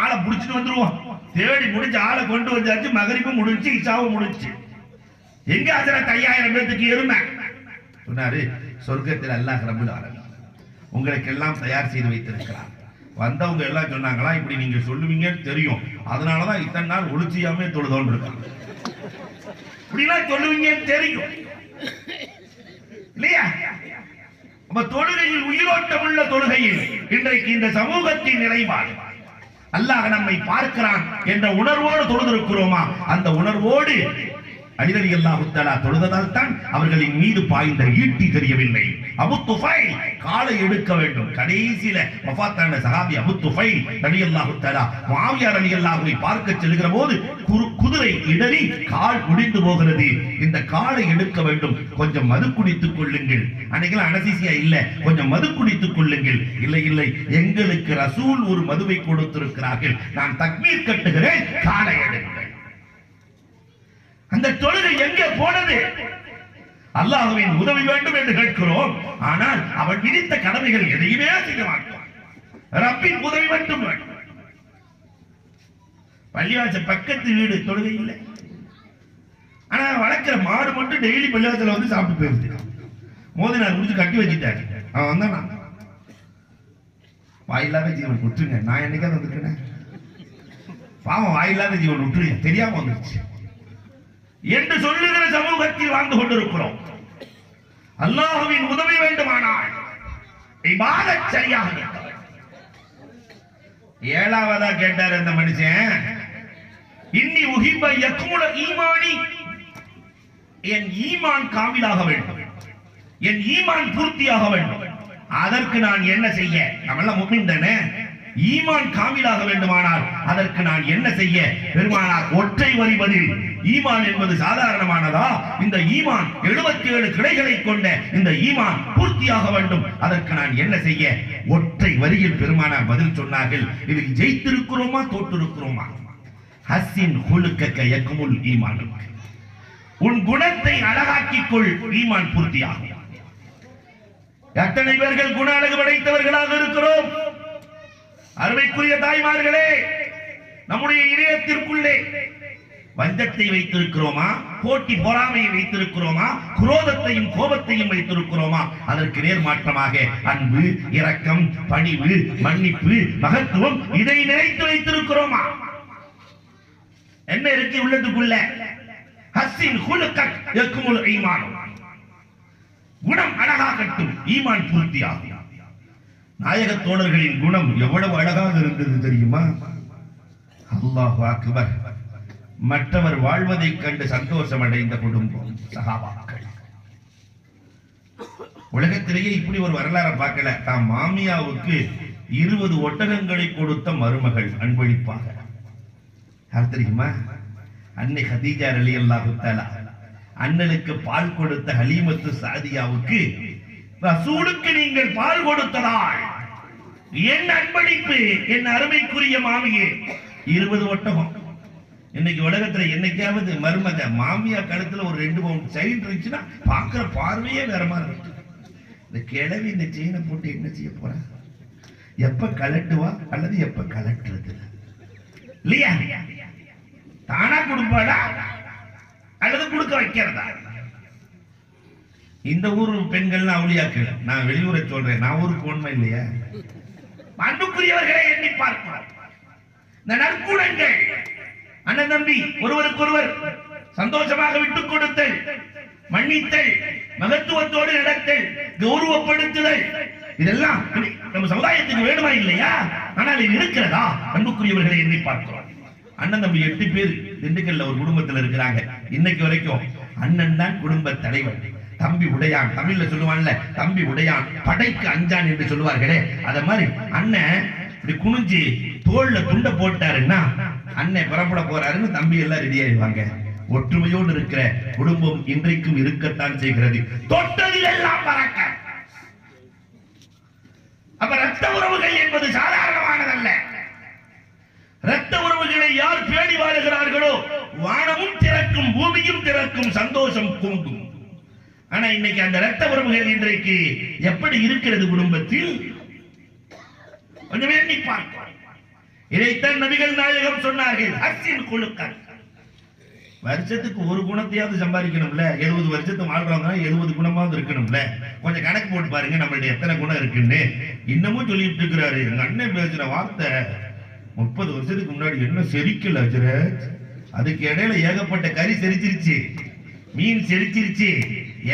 ஆளை புடிச்சிட்டு வந்துருவோம். தேடி முடிஞ்சு ஆளை கொண்டு வந்தாச்சு. மகரிபும் முடிஞ்சு, இஷாவும் முடிஞ்சு. எங்க ஹஜ்ரத் 5000 பேருக்கு எருமை? சொன்னாரு, சொர்க்கத்தில் அல்லாஹ் ரப்பல் ஆலமீன் உங்களுக்கு எல்லாம் தயார் செய்து வைத்திருக்கிறார். வந்தவங்க எல்லாம் சொன்னாங்களா, இப்படி நீங்க சொல்லுவீங்கன்னு தெரியும், அதனாலதான் இத்தனை நாள் ஒளிச்சியாமே தொழுதோன்னு இருக்காங்க. இப்படிலாம் சொல்லுவீங்கன்னு தெரியும் இல்லையா? அப்ப தொழுகையில் உயிரோட்டம் உள்ள தொழுகையில் இன்றைக்கு இந்த சமூகத்தின் நிலைப்பாடு, அல்லாஹ் நம்மை பார்க்கிறான் என்ற உணர்வோடு தொழுதிருக்கிறோமா? அந்த உணர்வோடு அலி ரலியல்லாஹு தஆலா தொழுததால் தான் அவர்களின் மீது பாய்ந்த ஈட்டி தெரியவில்லை. அபூ துஃபைல் காலை எடுக்க வேண்டும். கடைசியில வஃபாத்தான சஹாபி அபூ துஃபைல் ரலியல்லாஹு தஆலா முஆவியா ரலியல்லாஹுவை பார்க்க செல்கிற போது குதிரை இடறி கால் முடிந்து போகிறது. இந்த காலை எடுக்க வேண்டும், கொஞ்சம் மது குடித்துக் கொள்ளுங்கள். அன்னைக்கெல்லாம் அனசீசியா இல்ல, கொஞ்சம் மது குடித்துக் கொள்ளுங்கள். இல்லை இல்லை, எங்களுக்கு ரசூல் ஒரு மதுவை கொடுத்திருக்கிறார்கள், நான் தக்பீர் கட்டுகிறேன், காலை எடுங்கள். அந்த தொழுகை எங்கே போனது? அல்லாஹ்வின் உதவி வேண்டும் என்று கேட்கிறோம், ஆனால் அவன் விதித்த கடமைகள் எதையுமே செய்ய மாட்டான். ரப்பின் உதவி மட்டும் வேண்டும். பள்ளிவாசல் பக்கத்து வீடு தொழுகை இல்லை, ஆனா வளர்க்கிற மாடு மட்டும் டெய்லி பள்ளிவாசல வந்து சாப்பிட்டு போயிருது. மோதினார் முடிச்சு கட்டி வச்சுட்டாரு. அவன் வந்தானா, வாயில்லாத ஜீவன் விட்டுருங்க, நான் என்னைக்காவது வந்துருக்கேன், பாவம் வாயில்லாத ஜீவன் விட்டுருங்க, தெரியாம வந்துருச்சு என்று சொல்லுகிற சமூகத்தில் வாழ்ந்து கொண்டிருக்கிறோம். அல்லாஹ்வின் உதவி வேண்டுமானால் இபாதத் சரியாக இருக்க வேண்டும். 7வதா கேட்டார் அந்த மனுஷன், இன்னி உஹிப்ப யக்முல ஈமானி, என் ஈமான் காமிலாக வேண்டும், என் ஈமான் பூர்த்தியாக வேண்டும். அதற்கு நான் என்ன செய்ய? நம்மெல்லாம் முஃமின் தானே? ஈமான் காமிலாக வேண்டுமானால் அதற்கு நான் என்ன செய்ய? பெருமானார் ஒற்றை வரி பதில். ஈமான் என்பது சாதாரணமானதா? இந்த ஈமான் 77 கிளைகளை கொண்ட இந்த ஈமான் பூர்த்தியாக வேண்டும். அதற்கு நான் என்ன செய்ய? ஒற்றை வரியில் பெருமானார் பதில் சொன்னார்கள். இதில் ஜெயித்திருக்கிறோமா தோற்றிருக்கிறோமா? ஹஸ்ஸின் ஹுலுக்கக யக்முல் ஈமான். உன் குணத்தை அழகாக்கிக் கொள், ஈமான் பூர்த்தியாகும். எத்தனை பேர்கள் குண அழகு படைத்தவர்களாக இருக்கிறோம்? அருமைக்குரிய தாய்மார்களே, நம்முடைய இதயத்திற்குள்ளே வஞ்சத்தை வைத்திருக்கிறோமா? போட்டி பொறாமையை வைத்திருக்கிறோமா? குரோதத்தையும் கோபத்தையும் வைத்திருக்கிறோமா? அதற்கு நேர் மாற்றமாக அன்பு, இரக்கம், பணிவு, மன்னிப்பு, மகத்துவம் இதை நினைத்து வைத்திருக்கிறோமா? என்ன இருக்கு உள்ளத்துக்குள்ள? ஹஸ்ஸின் ஹுலுக்கக் யக்முல் ஈமான். குணம் அழகாகட்டும், ஈமான் பூர்த்தியாகும். நாயக தோழர்களின் குணம் எவ்வளவு அழகாக இருந்தது தெரியுமா? அல்லாஹு அக்பர். மற்றவர் வாழ்வதை கண்டு சந்தோஷம் அடைந்த குடும்பம் சஹாபாக்கள். உலகத்திலேயே இப்படி ஒரு வரலாறு பார்க்கல. தாம் மாமியாவுக்கு 20 ஒட்டகங்களை கொடுத்த மருமகள் அன்பளிப்பாக. யார் தெரியுமா? அன்னை ஹதீஜா ரலியல்லாஹு தஆலா. அண்ணனுக்கு பால் கொடுத்த ஹலீமத்து சாதியாவுக்கு ரசூலுக்கு நீங்கள் பால் கொடுத்ததால் என் அன்பளிப்பு, என் அருமைக்குரிய மாமியே 20 ஒட்டகம். இன்னைக்கு உலகத்துல என்னைக்காவது மருமக மாமியா கழுத்துல ஒரு 2 பவுண்ட் செயின் இருந்துச்சுன்னா பாக்குற பார்வையே வேற மாதிரி இருக்கு. இந்த கிழவி இந்த செயினை போட்டு என்ன செய்ய போற? எப்ப கலட்டுவா அல்லது எப்ப கலட்டுறது இல்லையா? தானா கொடுப்பாடா அல்லது கொடுக்க வைக்கிறதா? இந்த ஊர் பெண்கள் அவளியாக்கள். நான் வெளியூரை சொல்றேன், நான் ஊருக்கு உண்மை இல்லையா? அன்புக்குரியவர்களை எண்ணி பார்ப்போம். இந்த நற்குணங்கள், அண்ணன் தம்பி ஒருவருக்கொருவர் சந்தோஷமாக விட்டுக் கொடுத்தல், மன்னித்தல், மகத்துவத்தோடு நடத்தல், கௌரவப்படுத்துதல், இதெல்லாம் நம்ம சமுதாயத்துக்கு வேணுமா இல்லையா? ஆனால் இது இருக்கிறதா? அன்புக்குரியவர்களை எண்ணி பார்க்கிறோம். அண்ணன் தம்பி 8 பேர் திண்டுக்கல்ல ஒரு குடும்பத்தில் இருக்கிறாங்க. இன்னைக்கு வரைக்கும் அண்ணன் தான் குடும்ப தலைவர். தம்பி உடையான், தமிழ்ல சொல்லுவான்ல, தம்பி உடையான் படைக்கு அஞ்சான் என்று சொல்லுவார்களே, அத மாதிரி அண்ணன் இப்படி குனிஞ்சு தோல்ல துண்ட போட்டாருன்னா அண்ணன் புறப்பட போறாருன்னு தம்பி எல்லாம் ரெடி ஆயிடுவாங்க. ஒற்றுமையோடு இருக்கிற குடும்பம் இன்றைக்கும் இருக்கத்தான் செய்கிறது. தொட்டதில் எல்லாம் பறக்க. அப்ப ரத்த உறவுகள் என்பது சாதாரணமானதல்ல. ரத்த உறவுகளை யார் பேடி வாழுகிறார்களோ வானமும் திறக்கும், பூமியும் திறக்கும், சந்தோஷம் பொங்கும். ஆனா இன்னைக்கு அந்த ரத்த உறவுகள் இன்றைக்கு எப்படி இருக்கிறது குடும்பத்தில்? கொஞ்சம் எண்ணி பார்ப்போம். இதைத்தான் நபிகள் நாயகம் சொன்னார்கள், ஹஸ்ஸின் குலுக்கக். வருஷத்துக்கு ஒரு குணத்தையாவது சம்பாதிக்கணும்ல. 70 வருஷத்துக்கு வாழ்றவங்க 70 குணமாவது இருக்கணும்ல. கொஞ்சம் கணக்கு போட்டு பாருங்க நம்மளுடைய எத்தனை குணம் இருக்குன்னு. இன்னமும் சொல்லிட்டு இருக்கிறாரு. எங்க அண்ணன் பேசுற வார்த்தை 30 வருஷத்துக்கு முன்னாடி என்ன செரிக்கல ஹஜ்ரத், அதுக்கு இடையில ஏகப்பட்ட கறி செரிச்சிருச்சு, மீன் செரிச்சிருச்சு,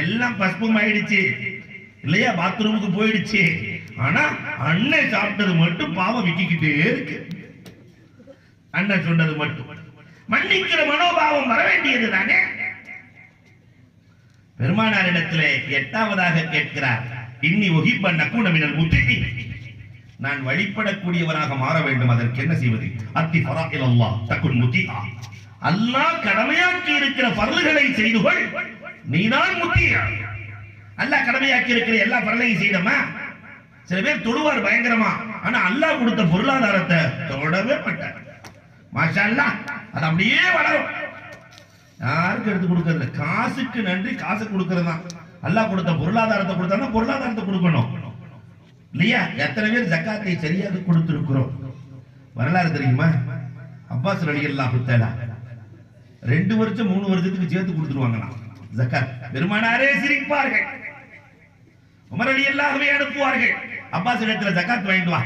எல்லாம் பஸ்பம் ஆயிடுச்சு இல்லையா, பாத்ரூமுக்கு போயிடுச்சு. ஆனா அண்ணன் சாப்பிட்டது மட்டும் பாவம் விக்கிக்கிட்டே இருக்கு. அண்ணன் சொன்னது மட்டும். மன்னிக்கிற மனோபாவம் வர வேண்டியது தானே. பெருமானாரிடத்திலே 8வதாக கேட்கிறார், இன்னி ஒஹிப்ப நகுன மினல் முத்தீன். நான் வழிபடக்கூடியவராக மாற வேண்டும். அதற்கு என்ன செய்வது? அத்தி ஃபராஇல் அல்லாஹ் தகுன் முத்தீஆ. அல்லாஹ் கடமையாக்கி இருக்கிற ஃபர்லுகளை செய்து கொள், நீதான் முத்தீஆ. அல்லாஹ் கடமையாக்கி இருக்கிற எல்லா ஃபர்லையும் செய்தமா? சில பேர் தொழுவார் பயங்கரமா, ஆனா அல்லாஹ் கொடுத்த பொருளாதாரத்தை தொடவே மாட்டார். மாஷா அல்லாஹ், அது அப்படியே வளரும். யாருக்கு எடுத்து கொடுக்கறது? காசுக்கு நன்றி, காசு கொடுக்கறது தான். அல்லாஹ் கொடுத்த பொருளாதாரத்தை கொடுத்தா பொருளாதாரத்தை கொடுக்கணும் இல்லையா? எத்தனை பேர் ஜக்காத்தை சரியாக கொடுத்திருக்கிறோம்? வரலாறு தெரியுமா? அப்பாஸ் ரலியல்லாஹு தஆலா 2 வருஷம் 3 வருஷத்துக்கு சேர்த்து கொடுத்துருவாங்களாம் ஜக்காத். பெருமானாரே சிரிப்பார்கள். உமர் ரலியல்லாஹுவை அனுப்புவார்கள், அப்பாஸ் இடத்துல ஜக்காத் வாங்கிட்டு வா,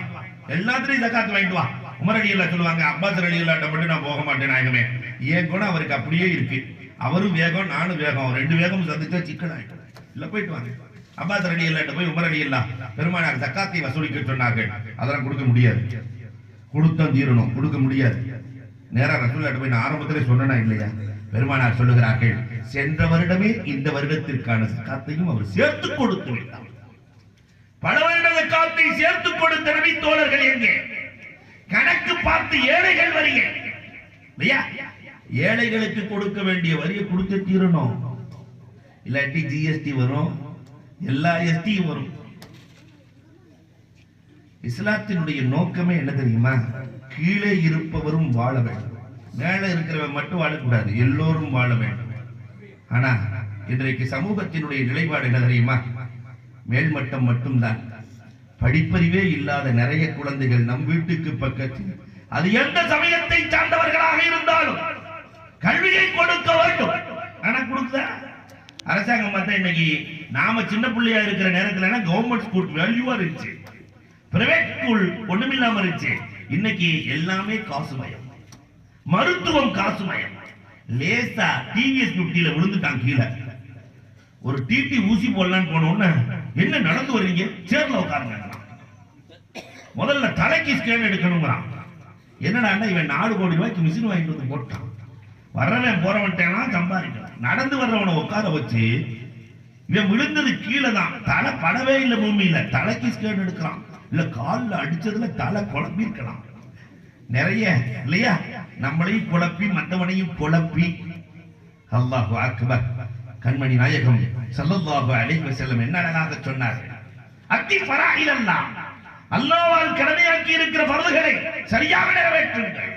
எல்லாத்துலயும் ஜக்காத் வாங்கிட்டு வா. உமர் ரலியல்லாஹு சொல்லுவாங்க, அப்பாஸ் ரலியல்லாஹு மட்டும் நான் போக மாட்டேன் நாயகமே. ஏன் கூட அவருக்கு அப்படியே இருக்கு. அவரும் வேகம், நானும் வேகம், 2 வேகம் சந்திச்சா சிக்கல் ஆயிடும். இல்ல போயிட்டு வாங்க. அப்பாஸ் ரலியல்லாஹு போய் உமர் ரலியல்லாஹு பெருமானார் ஜக்காத்தை வசூலிக்க சொன்னார்கள். அதெல்லாம் கொடுக்க முடியாது, கொடுத்தம் தீரணும், கொடுக்க முடியாது. நேரா ரசூலுல்லாஹ் போய் நான் ஆரம்பத்திலே சொன்னனா இல்லையா? பெருமானார் சொல்லுகிறார்கள், சென்ற வருடமே இந்த வருடத்திற்கான ஜக்காத்தையும் அவர் சேர்த்து கொடுத்து விட்டார். பல வருடம் ஜகாத்தை சேர்த்து கொடுத்த நபி தோழர்கள் எங்கே? கணக்கு பார்த்து ஏழைகள் வரிய இல்லையா? ஏழைகளுக்கு கொடுக்க வேண்டிய வரியை கொடுத்து தீரணும், இல்லாட்டி ஜிஎஸ்டி வரும், எல்லா எஸ்டியும் வரும். இஸ்லாத்தினுடைய நோக்கமே என்ன தெரியுமா? கீழே இருப்பவரும் வாழ வேண்டும், மேலே இருக்கிறவன் மட்டும் வாழக்கூடாது, எல்லோரும் வாழ வேண்டும். ஆனா இன்றைக்கு சமூகத்தினுடைய நிலைப்பாடு என்ன தெரியுமா? மேல்மட்டம் மட்டும்தான். படிப்பறிவே இல்லாத நிறைய குழந்தைகள் நம் வீட்டுக்கு பக்கத்தில், அது எந்த சமயத்தை சார்ந்தவர்களாக இருந்தாலும் கல்வியை கொடுக்க வேண்டும். ஆனா கொடுக்குதா? அரசாங்கம் பார்த்தா இன்னைக்கு நாம சின்ன பிள்ளையா இருக்கிற நேரத்துல கவர்மெண்ட் ஸ்கூல் வேல்யூவா இருந்துச்சு, பிரைவேட் ஸ்கூல் ஒண்ணுமில்லாம இருந்துச்சு. இன்னைக்கு எல்லாமே காசுமயம், மருத்துவம் காசுமயம். லேசா டிவிஎஸ் 50ல விழுந்துட்டான் கீழே, ஒரு டிடி ஊசி போடலான்னு போன உடனே என்ன நடந்து வர்றீங்க, சேர்ல உட்காருங்க. முதல்ல தலைக்கு ஸ்கேன் எடுக்கணுங்கிறான். என்னடா இவன் 4 கோடி ரூபாய்க்கு மிஷின் வாங்கிட்டு வந்து போட்டான். வர்றவன் போறவன்ட்டேனா சம்பாதிக்கலாம், நடந்து வர்றவனை உட்கார வச்சு இவன் விழுந்தது கீழே தான், தலை படவே இல்லை பூமியில, தலைக்கு ஸ்கேன் எடுக்கிறான். இல்ல காலில் அடிச்சதுல தலை குழப்பி இருக்கலாம். நிறைய இல்லையா? நம்மளையும் குழப்பி மற்றவனையும் குழப்பி. அல்லாஹு அக்பர். கண்மணி நாயகம் ஸல்லல்லாஹு அலைஹி வஸல்லம் என்ன அழகாக சொன்னார், அத்தி ஃபராயிலல்லாஹ், அல்லாஹ்வால் கடமையாக்கி இருக்கிற ஃபர்துகளை சரியாக நிறைவேற்றுங்கள்,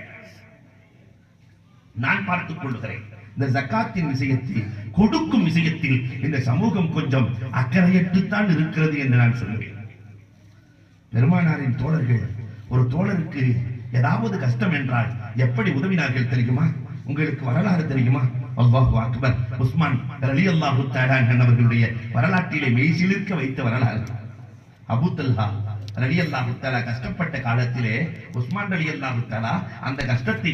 நான் பார்த்துக் கொள்கிறேன். இந்த ஜகாத்தின் விஷயத்தில், கொடுக்கும் விஷயத்தில் இந்த சமூகம் கொஞ்சம் அக்கறையற்றுத்தான் இருக்கிறது என்று நான் சொல்லுவேன். பெருமானாரின் தோழர்கள் ஒரு தோழருக்கு ஏதாவது கஷ்டம் என்றால் எப்படி உதவினார்கள் தெரியுமா? உங்களுக்கு வரலாறு தெரியுமா? அல்லாஹு அக்பர். உஸ்மான் ரலியல்லாஹு தஆலா அவர்களுடைய வரலாற்றிலே மெய்சிலிர்க்க வைத்த வரலாறு. அபூ தல்ஹா ரலியல்லாஹு தஆலா கஷ்டப்பட்ட காலத்திலே உஸ்மான் ரலியல்லாஹு தஆலா அந்த கஷ்டத்தை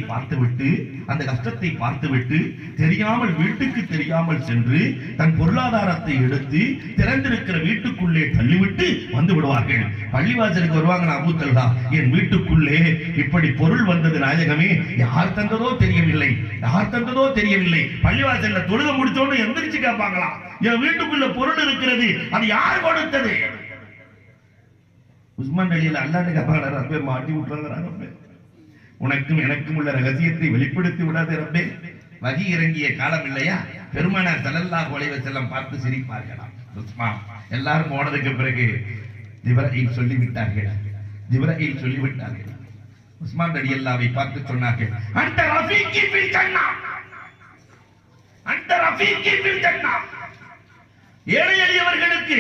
பார்த்துவிட்டு தெரியாமல், வீட்டுக்கு தெரியாமல் சென்று தன் பொருளாதாரத்தை எடுத்து திறந்திருக்கிற வீட்டுக்குள்ளே தள்ளிவிட்டு வந்து விடுவார்கள். பள்ளிவாசலுக்கு வருவாங்க, அபூ தல்ஹா என் வீட்டுக்குள்ளே இப்படி பொருள் வந்தது நாயகமே, யார் தந்ததோ தெரியவில்லை. பள்ளிவாசல்ல தொழுக முடிச்சோன்னு எந்திரிச்சு கேட்பாங்களா, என் வீட்டுக்குள்ள பொருள் இருக்கிறது, அது யார் கொடுத்தது? உஸ்மான் அலியில் அல்லாஹ் கேட்பாங்க, ரப்பே மாட்டி விட்டுறாங்க, ரப்பே உனக்கும் எனக்கும் உள்ள ரகசியத்தை வெளிப்படுத்தி விடாத ரப்பே. வகி இறங்கிய காலம் இல்லையா? பெருமானார் ஸல்லல்லாஹு அலைஹி வஸல்லம் பார்த்து சிரிப்பார்களாம். உஸ்மான் எல்லாரும் போனதுக்கு பிறகு ஜிப்ரீல் சொல்லிவிட்டார்கள். உஸ்மான் ரலியல்லாஹு பார்த்து சொன்னார்கள், அந்த ரஃபீகி ஃபில் ஜன்னah, ஏழை எளியவர்களுக்கு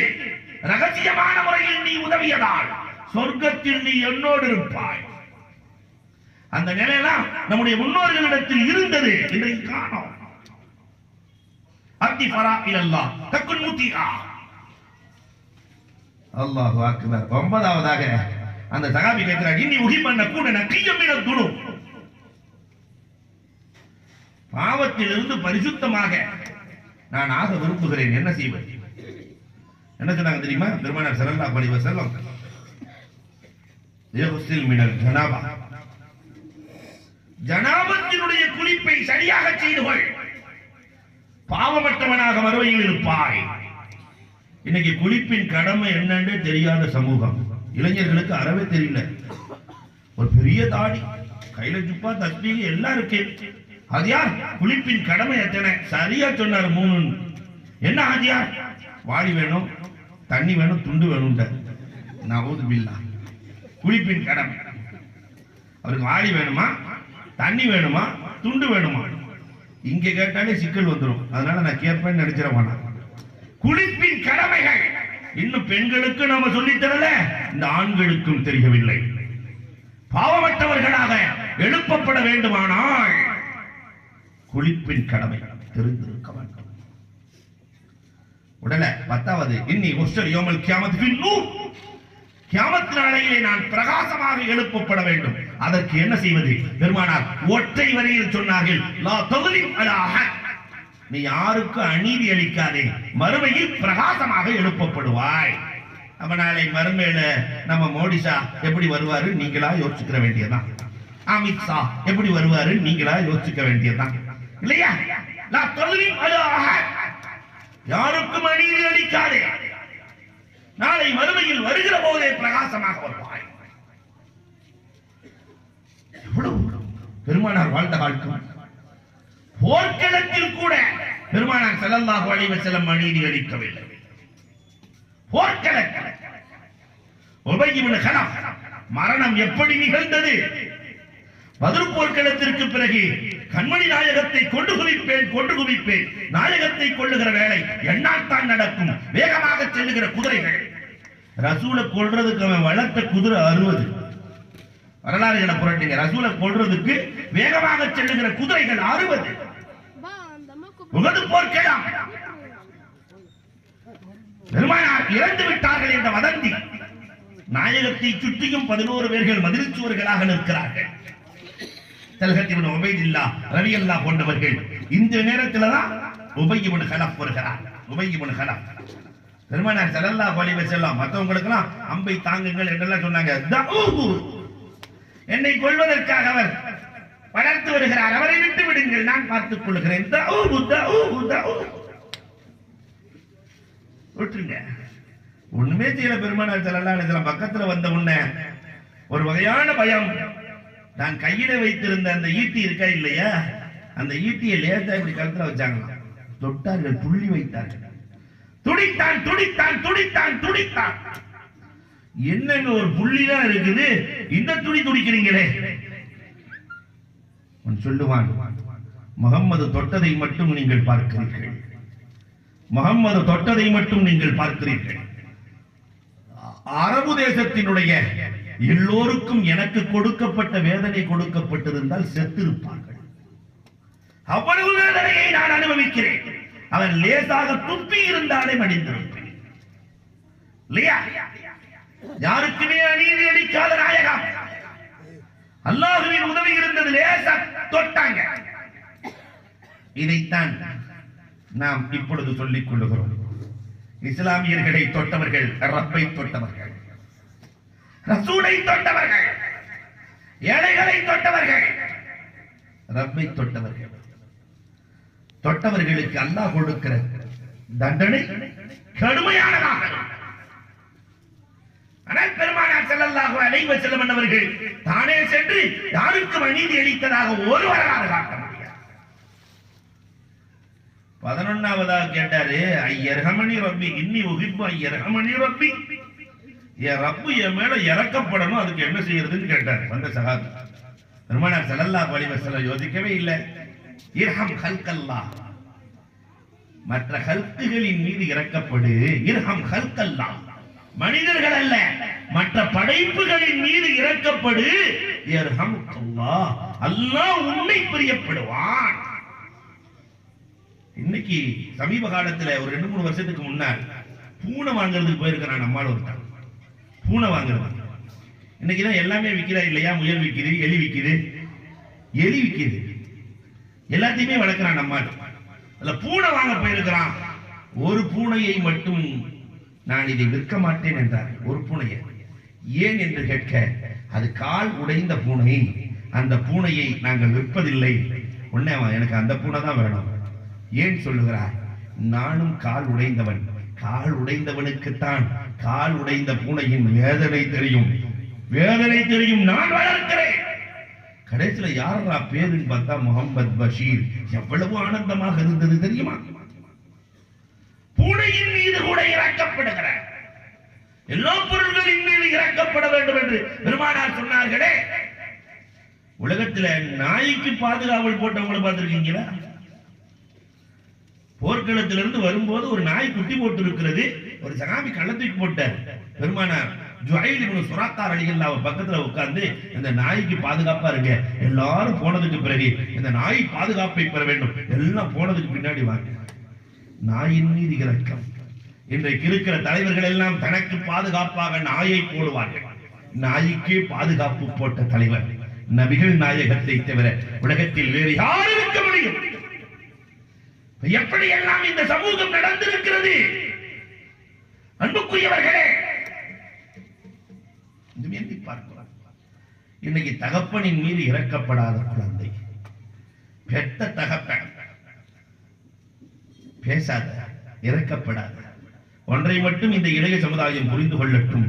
ரகசியமான முறையில் நீ உதவியதால் சொர்க்கத்தில் நீ என்னோடு இருப்பாய். அந்த நிலையெல்லாம் நம்முடைய முன்னோர்களிடத்தில் இருந்தது, இன்றைக்கு காணோம். அத்தி ஃபராஇலல்லாஹ் தகுன் முத்திஆ. அல்லாஹு அக்பர். 9வதாக அந்த சஹாபி கேட்கிறார், இன்னி உஹிப்பன் நகூன நக்கியம் மினத் துனூப், பாவத்திலிருந்து பரிசுத்தமாக நான் ஆக விரும்புகிறேன், என்ன செய்வது? என்ன சொன்னாங்க தெரியுமா? பெருமானார் ஸல்லல்லாஹு அலைஹி வஸல்லம், யக்ஸில் மினல் ஜனாபா, ஜனாபத்தினுடைய குளிப்பை சரியாக செய்து கொள், பாவமற்றவனாக மறுமையில் இருப்பாய். இன்னைக்கு குளிப்பின் கடமை என்னன்னு தெரியாத சமூகம். இளைஞர்களுக்கு அறவே தெரியல. ஒரு பெரிய தாடி, கையில ஜுப்பா, தஸ்பீஹ் எல்லாம் இருக்கு. அது யார்? குளிப்பின் கடமை எத்தனை? சரியா சொன்னார் 3. என்ன ஆதியார்? வாளி வேணும், தண்ணி வேணும், துண்டு வேணும். நவுது பில்லாஹ். குளிப்பின் கடமை அவருக்கு வாளி வேணுமா, தண்ணி வேணுமா, துண்டு வேணுமா? இங்க கேட்டாலே சிக்கல் வந்துடும். அதனால நான் கேட்பேன்னு நினைச்சிட வேணாம். குளிப்பின் கடமைகள் இன்னும் பெண்களுக்கு நாம சொல்லித்தரல, இந்த ஆண்களுக்கும் தெரியவில்லை. பாவமற்றவர்களாக எழுப்பப்பட வேண்டுமானால் குளிப்பின் கடமை தெரிந்திருக்க வேண்டும். உடனே 10வது, இன்னி உஸ்ஸர் யௌமல் கியாமத் ஃபின் நூர், கியாமத் நாளையிலே நான் பிரகாசமாக எழுப்பப்பட வேண்டும். அதற்கு என்ன செய்வது? பெருமானார் ஒற்றை வரியில் சொன்னார்கள், லா தக்லிம் அலா அஹத், நீ யாருக்கு அநீதி அளிக்காதே, மறுமையில் பிரகாசமாக எழுப்பப்படுவாய். அப்ப நாளை மறுமையில நம்ம மோடி ஷா எப்படி வருவாரு நீங்களா யோசிச்சுக்க வேண்டியதுதான். அமித் ஷா எப்படி வருவாரு நீங்களா யோசிச்சுக்க வேண்டியதுதான், இல்லையா? லா தக்லிம் அலா அஹத், யாருக்கும் அநீதி அளிக்காதே. நாளை மறுமையில் வருகிற போதே பிரகாசமாக வருவாய். எவ்வளவு பெருமானார் வாழ்ந்த வாழ்க்கை. போர்க்களத்தில் கூட பெருமானார் ஸல்லல்லாஹு அலைஹி வஸல்லம் அநீதி அளிக்கவில்லை. போர்க்களத்தில் உபய் இப்னு கலப் மரணம் எப்படி நிகழ்ந்தது? பத்ர் போர்க்களத்திற்கு பிறகு கண்மணி நாயகத்தை கொண்டு குவிப்பேன் நாயகத்தை கொள்ளுகிற வேலை என்னால் தான் நடக்கும். வேகமாக செல்லுகிற குதிரைகள். ரசூலை கொல்றதுக்கு அவன் வளர்த்த குதிரை 60. வரலாறுகளை புரட்டுங்க. ரசூலை கொல்றதுக்கு வேகமாக செல்லுகிற குதிரைகள் 60. உகது போர்க்களம். பெருமானார் இறந்து விட்டார்கள் என்ற வதந்தி. நாயகத்தை சுற்றியும் 11 பேர்கள் மதில் சுவர்களாக நிற்கிறார்கள். தல்ஹத் இப்னு உபைதுல்லாஹ் ரலியல்லாஹு போன்றவர்கள். இந்த நேரத்தில் தான் உபய் இப்னு கலப் வருகிறார். உபய் இப்னு கலப் பெருமானார் ஸல்லல்லாஹு அலைஹி வஸல்லம் மற்றவங்களுக்கெல்லாம் அம்பை தாங்குங்கள் என்றெல்லாம் சொன்னாங்க. என்னை கொல்வதற்காக அவர் வளர்த்து வருகிறார், அவரை விட்டு விடுங்கள், நான் பார்த்துக் கொள்கிறேன். விட்டுருங்க. ஒண்ணுமே செய்யல. பெருமானார் ஸல்லல்லாஹு அலைஹி வஸல்லம் பக்கத்துல வந்த உடனே ஒரு வகையான பயம். நான் கையில வைத்திருந்த அந்த ஈட்டி இருக்கா இல்லையா, அந்த ஈட்டியை லேசா இப்படி கழுத்துல வச்சாங்களாம். தொட்டார்கள், புள்ளி வைத்தார்கள். துடித்தான் துடித்தான் துடித்தான் துடித்தான். என்னங்க ஒரு புள்ளிதான் இருக்குது, இந்த துடி துடிக்கிறீங்களே. சொல்லுவான், முகம்மது தொட்டதை மட்டும் நீங்கள் பார்க்கிறீர்கள், முகம்மது தொட்டதை மட்டும் நீங்கள் பார்க்கிறீர்கள். அரபு தேசத்தினுடைய எல்லோருக்கும் எனக்கு கொடுக்கப்பட்ட வேதனை கொடுக்கப்பட்டிருந்தால் செத்திருப்பார்கள். அவ்வளவு வேதனையை நான் அனுபவிக்கிறேன். அவன் லேசாக துப்பி இருந்தாலே மடிந்திருப்பேன். இல்லையா? யாருக்குமே அநீதி அளிக்காத நாயகம். அல்லாஹ்வின் உதவி இருந்தது. லேசா தொட்டாங்க. இதைத்தான் நாம் இப்பொழுது சொல்லிக் கொள்ளுகிறோம். இஸ்லாமியர்களை தொட்டவர்கள் ரப்பை தொட்டவர்கள், ரசூலை தொட்டவர்கள், ஏழைகளை தொட்டவர்கள், ரப்பை தொட்டவர்கள். தொட்டவர்களுக்கு அல்லாஹ் கொடுக்கிற தண்டனை கடுமையானதாக. ஆனால் பெருமானார் ஸல்லல்லாஹு அலைஹி வஸல்லம் அவர்கள் தானே சென்று யாருக்கும் அநீதி அளித்ததாக ஒரு வரலாறு காட்ட முடியாது. 11ஆவதாக கேட்டாரு, ஐயர்ஹமனி ரப்பி இன்னி உஹிப்பு ஐயர்ஹமனி ரப்பி. என் ரப்பு என் மேல இறக்கப்படணும், அதுக்கு என்ன செய்யறதுன்னு கேட்டாரு வந்த சஹாபி. பெருமானார் ஸல்லல்லாஹு அலைஹி வஸல்லம் யோசிக்கவே இல்லை. இர்ஹம் ஹல்கல்லாஹ், மற்ற ஹல்குகளின் மீது இறக்கப்படு. இர்ஹம் ஹல்கல்லாஹ், மனிதர்கள் அல்ல மற்ற படைப்புகளின் மீது இறக்கப்படு. இர்ஹம்கல்லாஹ், அல்லாஹ் உன்னை பிரியப்படுவான். இன்னைக்கு சமீப காலத்துல ஒரு 2-3 வருஷத்துக்கு முன்னாடி பூனை வாங்குறதுக்கு போயிருக்கிறான் நம்மால் ஒருத்தன். பூனை வாங்குறது இன்னைக்குதான் எல்லாமே விற்கிறா இல்லையா? முயல் விற்குது, எலி விற்குது, எலி விற்குது, எல்லாத்தையுமே வளர்க்கிறான் நம்மால். அதுல பூனை வாங்க போயிருக்கிறான். ஒரு பூனையை மட்டும் நான் இதை விற்க மாட்டேன் என்றார். ஒரு பூனையை. ஏன் என்று கேட்க, அது கால் உடைந்த பூனை, அந்த பூனையை நாங்கள் விற்பதில்லை. உடனே எனக்கு அந்த பூனை தான் வேணும். ஏன் சொல்லுகிறார்? நானும் கால் உடைந்தவன். கால் உடைந்தவனுக்குத்தான் கால் உடைந்த பூனையின் வேதனை தெரியும், வேதனை தெரியும். நான் வளர்க்கிறேன். கடைசியில யாரா பேருன்னு பார்த்தா முகமது பஷீர். எவ்வளவு ஆனந்தமாக இருந்தது தெரியுமா? பூனையின் மீது கூட இறக்கப்படுகிற எல்லா பொருள்களின் மீது இறக்கப்பட வேண்டும் என்று பெருமானார் சொன்னார்களே. உலகத்துல நாய்க்கு பாதுகாவல் போட்டவங்களை பார்த்திருக்கீங்களா? போர்க்களத்திலிருந்து வரும்போது ஒரு நாய் குட்டி போட்டு இருக்கிறது. ஒரு சகாபி கள்ளத்துக்கு போட்டார். பெருமானார் ஜுஹைல் இப்னு சுராக்கா ரலியல்லாஹு பக்கத்துல உட்கார்ந்து, இந்த நாய்க்கு பாதுகாப்பா இருங்க, எல்லாரும் போனதுக்கு பிறகு இந்த நாய் பாதுகாப்பை பெற வேண்டும். எல்லாம் போனதுக்கு பின்னாடி வாங்க. நாயின் மீது இரக்கம். இன்றைக்கு இருக்கிற தலைவர்கள் எல்லாம் தனக்கு பாதுகாப்பாக நாயை போடுவார்கள். நாய்க்கே பாதுகாப்பு போட்ட தலைவர் நபிகள் நாயகத்தை தவிர உலகத்தில் வேறு யார் இருக்க முடியும்? எப்படி எல்லாம் இந்த சமூகம் நடந்திருக்கிறது அன்புக்குரியவர்களே. பார்க்கலாம். இன்னைக்கு தகப்பனின் மீது இறக்கப்படாத குழந்தை, பெற்ற தகப்பன் பேசாத, இறக்கப்படாத ஒன்றை மட்டும் இந்த இளைய சமுதாயம் புரிந்து கொள்ளட்டும்,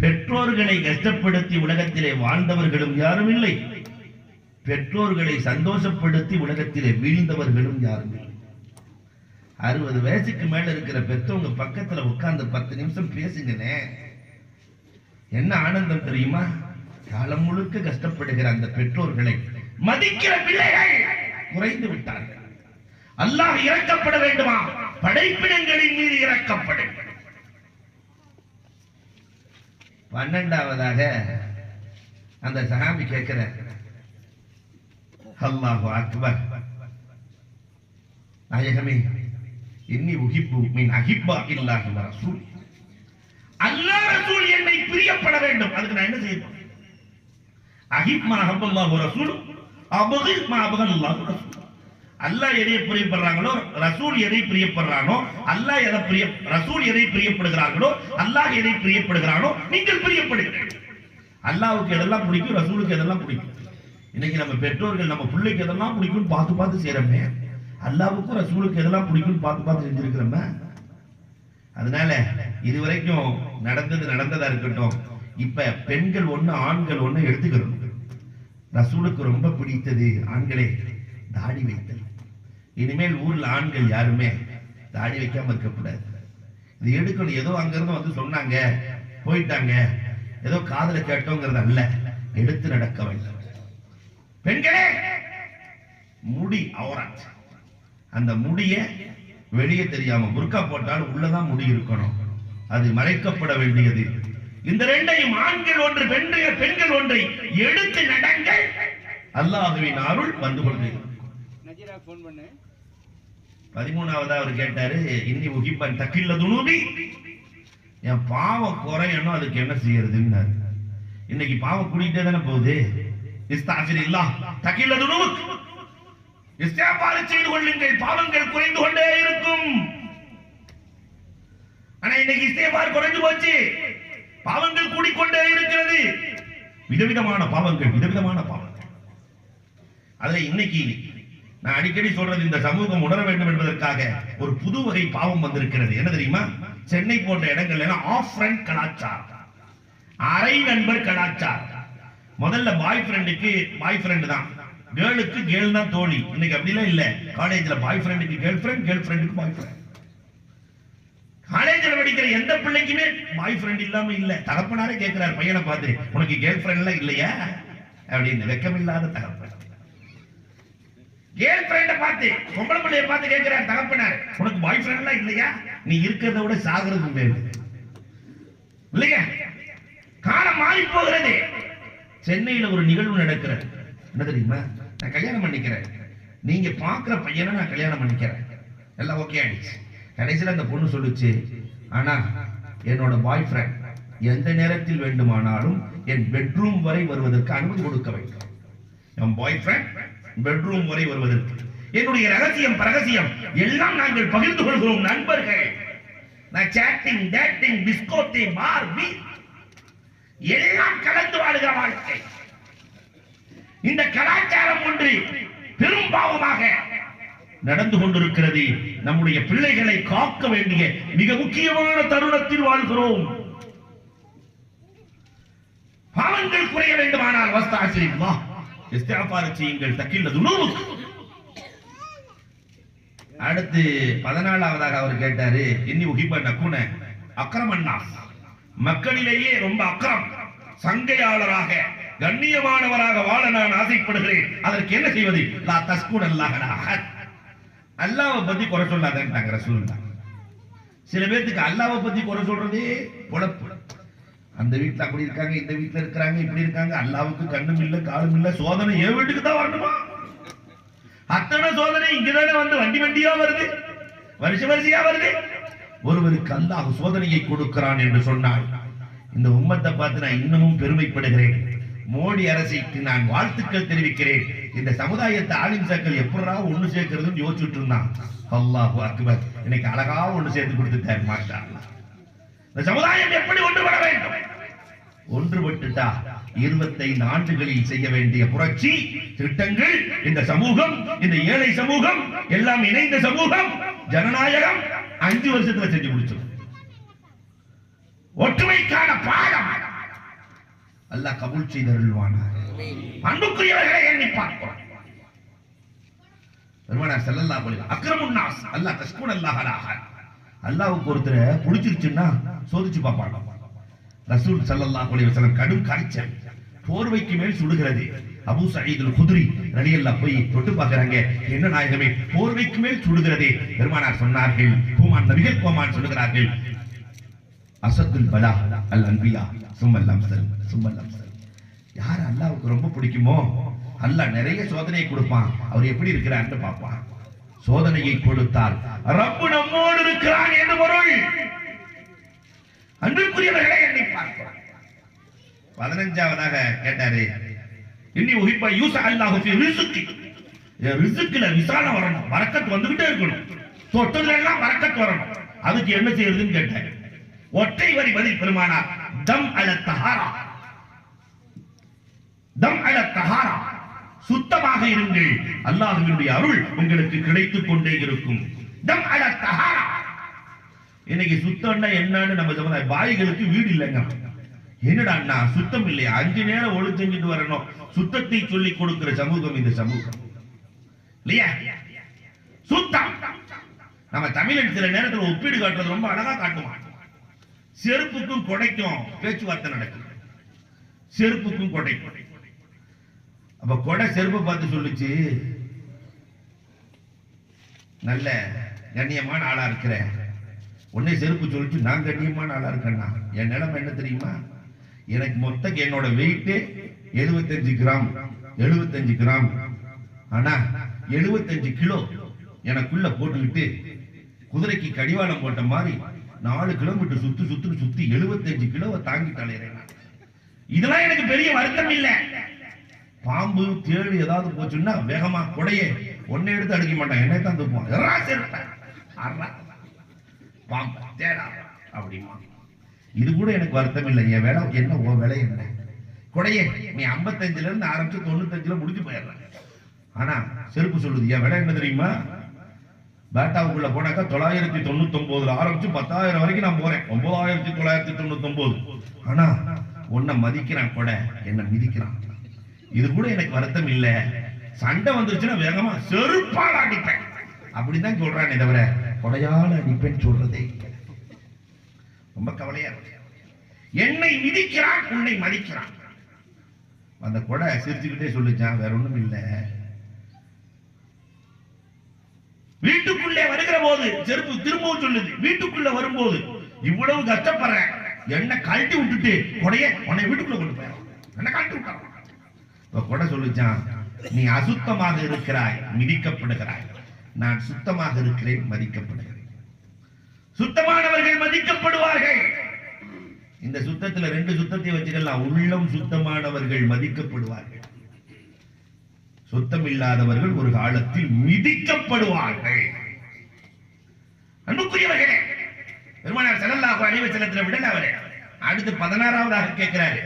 பெற்றோர்களை கஷ்டப்படுத்தி உலகத்திலே வாழ்ந்தவர்களும் யாரும் இல்லை, பெற்றோர்களை சந்தோஷப்படுத்தி உலகத்திலே வீழ்ந்தவர்களும் யாரும் இல்லை. 60 வயசுக்கு மேல இருக்கிற பெற்றவங்க பக்கத்துல உட்கார்ந்து 10 நிமிஷம் பேசுங்கனே, என்ன ஆனந்தம் தெரியுமா? காலம் முழுக்க கஷ்டப்படுகிற அந்த பெற்றோர்களை மதிக்கிற பிள்ளைகள் குறைந்து விட்டார்கள். அல்லாஹ் இறக்கப்பட வேண்டுமா? படைப்பினங்களின் மீது இறக்கப்படும். 12வதாக அந்த சஹாபி கேட்கிறார், அல்லாஹு அக்பர், நாயகமே, இன்னி உஹிப்பு மின் அஹிப்பா இல்லாஹி வ ரசூல், அல்லாஹ் ரசூல் என்னை பிரியப்பட வேண்டும். அதுக்கு நான் என்ன செய்யணும்? அஹிப் மா அஹப்பல்லாஹு ரசூல் அபகில் மா அபகல்லாஹு ரசூல். அல்லாஹ் எதை பிரியப்படுறாங்களோ, ரசூல் எதை பிரியப்படுறானோ, அல்லாஹ் எதை ரசூல் எதை பிரியப்படுகிறார்களோ, அல்லாஹ் எதை பிரியப்படுகிறானோ நீங்கள் பிரியப்படுகிறீர்கள். அல்லாஹ்வுக்கு எதெல்லாம் பிடிக்கும், ரசூலுக்கு எதெல்லாம் பிடிக்கும். இன்னைக்கு நம்ம பெற்றோர்கள் நம்ம பிள்ளைக்கு எதெல்லாம் பிடிக்கும் பார்த்து பார்த்து செய்யறோமே, அல்லாஹ்வுக்கும் ரசூலுக்கு எதெல்லாம் பிடிக்கும் பார்த்து பார்த்து செஞ்சிருக்கிறோமே. அதனால இதுவரைக்கும் நடந்ததா இருக்கட்டும். இப்ப பெண்கள் ஒண்ணு ஆண்கள் ஒண்ணு எடுத்துக்கிறோம். ரசூலுக்கு ரொம்ப பிடித்தது ஆண்களே தாடி வைத்தல். இனிமேல் ஊர்ல ஆண்கள் யாருமே தாடி வைக்காம இருக்கக்கூடாது. இது எடுக்கணும். ஏதோ அங்கிருந்து வந்து சொன்னாங்க போயிட்டாங்க, ஏதோ காதல கேட்டோங்கிறது அல்ல, எடுத்து நடக்க வேண்டும். பெண்களே முடி அவராட், அந்த முடிய வெளியே தெரியாம புர்கா போட்டால் உள்ளதான் முடி இருக்கணும், அது மறைக்கப்பட வேண்டியது. இந்த ரெண்டையும் ஆண்கள் ஒன்று பெண்கள் ஒன்றை எடுத்து நடங்கள், அல்லாஹ்வின் அருள் வந்து கொண்டு. 13வது அவர் கேட்டாரு, இன்னி உஹிப்பன் தக்கில்ல துனூபி, என் பாவம் குறையணும், அதுக்கு என்ன செய்யறதுன்னு. இன்னைக்கு பாவம் கூடிட்டே தானே போகுது. இஸ்தாஃபிரில்லாஹ் தக்கில்ல துனூப், இஸ்திக்ஃபார் செய்து கொள்ளுங்கள், பாவங்கள் குறைந்து கொண்டே இருக்கும். ஆனா இன்னைக்கு இஸ்திக்ஃபார் குறைஞ்சு போச்சு, பாவங்கள் கூடிக்கொண்டே இருக்கிறது. விதவிதமான பாவங்கள், விதவிதமான பாவங்கள். அதுல இன்னைக்கு நான் அடிக்கடி சொல்றது, இந்த சமூகம் உணர வேண்டும் என்பதற்காக ஒரு புது வகை பாவம் வந்திருக்கிறது. என்ன தெரியுமா? சென்னை போன்ற இடங்கள்ல எல்லாம் ஆஃப் ஃப்ரெண்ட் கலாச்சாரம், அரை நண்பர் கலாச்சாரம். முதல்ல பாய் ஃப்ரெண்டுக்கு பாய் ஃப்ரெண்ட் தான், கேர்ளுக்கு கேர்ள் தான் தோழி. இன்னைக்கு அப்படிலாம் இல்ல. காலேஜ்ல பாய் ஃப்ரெண்டுக்கு கேர்ள் ஃப்ரெண்ட், கேர்ள் ஃப்ரெண்டுக்கு பாய் ஃப்ரெண்ட். காலேஜ்ல படிக்கிற எந்த பிள்ளைக்குமே பாய் ஃப்ரெண்ட் இல்லாம இல்ல. தகப்பனாரே கேட்கிறார் பையனை பார்த்து, உனக்கு கேர்ள் ஃப்ரெண்ட் எல்லாம் இல்லையா அப்படின்னு. வெக்கமில்லாத தகப்பன். கேர்ள் ஃப்ரெண்ட பார்த்து, பொம்பளை பிள்ளைய பார்த்து கேட்கிறார் தகப்பனார், உனக்கு பாய் ஃப்ரெண்ட் எல்லாம் இல்லையா? நீ இருக்கிறத விட சாகிறது வேணும் இல்லையா? காலம் மாறி போகிறது. சென்னையில ஒரு நிகழ்வு நடக்கிறது. என்ன தெரியுமா? நான் கல்யாணம் பண்ணிக்கிறேன், நீங்க பாக்குற பையனை நான் கல்யாணம் பண்ணிக்கிறேன், எல்லாம் ஓகே ஆயிடுச்சு. கடைசியில் அந்த பொண்ணு சொல்லுச்சு, ஆனா என்னோட பாய் ஃப்ரெண்ட் எந்த நேரத்தில் வேண்டுமானாலும் என் பெட்ரூம் வரை வருவதற்கு அனுமதி கொடுக்க வேண்டும். என் பாய் ஃப்ரெண்ட் பெட்ரூம் வரை வருவதற்கு என்னுடைய ரகசியம் பரகசியம் எல்லாம் நாங்கள் பகிர்ந்து கொள்கிறோம் நண்பர்கள். நான் சாட்டிங், டேட்டிங், டிஸ்கோதே, பார், பீர் எல்லாம் கலந்து வாழுகிற வாழ்க்கை. இந்த கலாச்சாரம் ஒன்று பெரும் பாவமாக நடந்து கொண்டிருக்கிறது. நம்முடைய பிள்ளைகளை காக்க வேண்டிய மிக முக்கியமான தருணத்தில் வாழ்கிறோம். பாவங்கள் குறைய வேண்டுமானால் வஸ்தாசிரில்லாஹ், இஸ்திக்ஃபார் செய்யுங்கள், தக்கில்ல துனூப். அடுத்து 14வதாக அவர் கேட்டாரு, இன்னி உஹிப்ப நகுன அக்ரமன்னாஸ், மக்களிலேயே ரொம்ப அக்ரம், சங்கையாளராக கண்ணியமானவராக வாழ நான் ஆசைப்படுகிறேன். அதற்கு என்ன செய்வது? லா தஸ்குன் அல்லாஹ், அல்லாஹ்வை பத்தி குறை சொல்லாதேன்ட்டாங்க ரசூலுல்லாஹ். சில பேருக்கு அல்லாஹ்வை பத்தி குறை சொல்றதே பொழப்பு. அந்த வீட்டுல அப்படி இருக்காங்க, இந்த வீட்டுல இருக்கிறாங்க, இப்படி இருக்காங்க, அல்லாஹ்வுக்கு கண்ணும் இல்ல காலும் இல்ல, சோதனை என் வீட்டுக்கு தான் வரணுமா? அத்தனை சோதனை இங்கதானே வந்து வண்டி வண்டியா வருது, வரிசையா வருது. ஒருவருக்கு அல்லாஹ் சோதனையை கொடுக்கிறான் என்று சொன்னால் இந்த உம்மத்தை பார்த்து நான் இன்னமும் பெருமைப்படுகிறேன். மோடி அரசுக்கு நான் வாழ்த்துக்கள் தெரிவிக்கிறேன். இந்த சமுதாயத்தை ஆலிம்சாக்கள் எப்படா ஒண்ணு சேர்க்கிறதுன்னு யோசிச்சுட்டு இருந்தான். அல்லாஹு அக்பர், இன்னைக்கு அழகா ஒண்ணு சேர்த்து கொடுத்துட்டார். மாஷா அல்லாஹ். இந்த சமுதாயம் எப்படி ஒன்றுபட வேண்டும்? ஒன்றுபட்டுட்டா 25 ஆண்டுகளில் செய்ய வேண்டிய புரட்சி திட்டங்கள், இந்த சமூகம், இந்த ஏழை சமூகம் எல்லாம் இணைந்த சமூகம், ஜனநாயகம் 5 வருஷத்துல செஞ்சு முடிச்சிடும். ஒற்றுமைக்கான பாடம் அல்லாஹ் கபூல் செய்தருள்வானார். அன்புக்குரியவர்களை எண்ணி பார்க்கிறோம். பெருமானார் ஸல்லல்லாஹு அலைஹி வஸல்லம் அக்ரமுன் நாஸ் அல்லாஹ் தஸ்குன் அல்லாஹ் அல்லாஹ்வுக்கு ஒருத்தரை பிடிச்சிருச்சுன்னா சோதிச்சு பார்ப்பாங்க. ரசூல் ஸல்லல்லாஹு அலைஹி வஸல்லம் கடும் காய்ச்சல், போர்வைக்கு மேல் சுடுகிறது. அபூ சயீத் அல்-குத்ரி ரலியல்லாஹு போய் தொட்டு பார்க்கறாங்க. என்ன நாயகமே, போர்வைக்கு மேல் சுடுகிறதே. பெருமானார் சொன்னார்கள், பூமான் நபிகள் கோமான் சொல்லுகிறார்கள், அசத்துல் பலா அல் அன்பியா சும்மல் அம்சல் சும்மல் அம்சல். யார் அல்லாஹ்வுக்கு ரொம்ப பிடிக்குமோ அல்லாஹ் நிறைய சோதனையை கொடுப்பான். அவர் எப்படி இருக்கிறார்னு பார்ப்பான். சோதனையை கொடுத்தால் ரப்பு நம்மோடு இருக்கிறான் என்று பொருள். அன்புக்குரியவர்களை எண்ணி பார்க்கிறோம். 15வதாக கேட்டாரு, இன்னி உஹிப்ப யூஸ அல்லாஹு ஃபீ ரிஸ்கி. ரிஸ்கில விசாலம் வரணும், பரக்கத் வந்துகிட்டே இருக்கணும், தொட்டதுல எல்லாம் பரக்கத் வரணும். அதுக்கு என்ன செய்யறதுன்னு கேட்டாரு. ஒற்றை வரி பதில் பெருமானார், தம் அல தஹாரா, தம் அல தஹாரா, சுத்தமாக இருங்கள், அல்லாஹ்வினுடைய அருள் உங்களுக்கு கிடைத்துக் கொண்டே இருக்கும். தம் அல தஹாரா. இன்னைக்கு சுத்தம்னா என்னன்னு நம்ம சொல்ல, பாய்களுக்கு வீடு இல்லைங்க. என்னடா சுத்தம் இல்லையா, 5 நேரம் ஒழு செஞ்சுட்டு வரணும். சுத்தத்தை சொல்லிக் கொடுக்கிற சமூகம் இந்த சமூகம் இல்லையா? சுத்தம். நம்ம தமிழன் சில நேரத்தில் ஒப்பீடு காட்டுறது ரொம்ப அழகா காட்டுவான். செருப்புக்கும் கொடைக்கும் பேச்சுவார்த்தை நடக்கும். செருப்புக்கும் கொடைக்கும். அப்ப கொடை செருப்பை பார்த்து சொல்லுச்சு, நல்ல கண்ணியமான ஆளா இருக்கிற. உன்னை செருப்பு சொல்லிச்சு, நான் கண்ணியமான ஆளா இருக்கேன்னா என் நிலைமை என்ன தெரியுமா? எனக்கு மொத்தம் என்னோட வெயிட் 75 கிராம் 75 கிராம். ஆனா 75 கிலோ எனக்குள்ள போட்டுக்கிட்டு குதிரைக்கு கடிவாளம் போட்ட மாதிரி 4 கிலோமீட்டர் சுத்தி 75 கிலோவை தாங்கிட்டு அலையறேன். இதெல்லாம் எனக்கு பெரிய வருத்தம் இல்லை. பாம்பு தேடு ஏதாவது போச்சுன்னா வேகமா கொடையே ஒன்னே எடுத்து அடிக்க மாட்டான், என்னை தான் தூக்குவான். பாம்பு தேடா அப்படிமா. இது கூட எனக்கு வருத்தம் இல்லை. என் வேலை என்ன, ஓ வேலை என்ன? கொடையே நீ 55ல இருந்து ஆரம்பிச்சு 95ல முடிஞ்சு போயிடுற. ஆனா செருப்பு சொல்லுது, என் வேலை என்ன தெரியுமா? பேட்டாவுக்குள்ள போனாக்கா 999 ஆரம்பிச்சு 10,000 வரைக்கும் நான் போறேன். 9,999. ஆனா உன்னை மதிக்கிறான் கொடை, என்ன மிதிக்கிறான். இது கூட எனக்கு வருத்தம் இல்ல. சண்டை வந்துருச்சுன்னா வேகமா செருப்பால் அடிப்பேன் அப்படிதான் சொல்றானே தவிர கொடையால் அடிப்பேன் சொல்றதே. ரொம்ப கவலையா இருக்கு. என்னை மிதிக்கிறான், உன்னை மதிக்கிறான். அந்த கொடை சிரிச்சுக்கிட்டே சொல்லிச்சான், வேற ஒண்ணும் இல்ல. வீட்டுக்குள்ளே வருகிற போது செருப்பு திரும்பவும் சொல்லுது, வீட்டுக்குள்ள வரும்போது இவ்வளவு கஷ்டப்படுறேன், என்ன கழட்டி விட்டுட்டு கொடைய உன்னை வீட்டுக்குள்ள கொண்டு போய் என்ன கழட்டி விட்டான். கொடை சொல்லிச்சான், நீ அசுத்தமாக இருக்கிறாய், மிதிக்கப்படுகிறாய். நான் சுத்தமாக இருக்கிறேன், மதிக்கப்படுகிறேன். சுத்தமானவர்கள் மதிக்கப்படுவார்கள். இந்த சுத்தத்துல 2 சுத்தத்தை வச்சுக்கலாம். உள்ளம் சுத்தமானவர்கள் மதிக்கப்படுவார்கள், சுத்தம் இல்லாதவர்கள் ஒரு காலத்தில் மிதிக்கப்படுவார்கள். அன்புக்குரியவர்களே, பெருமானார் ஸல்லல்லாஹு அலைஹி வஸல்லம் விடல அவரே. அடுத்து 16வதாக கேட்கிறாரு,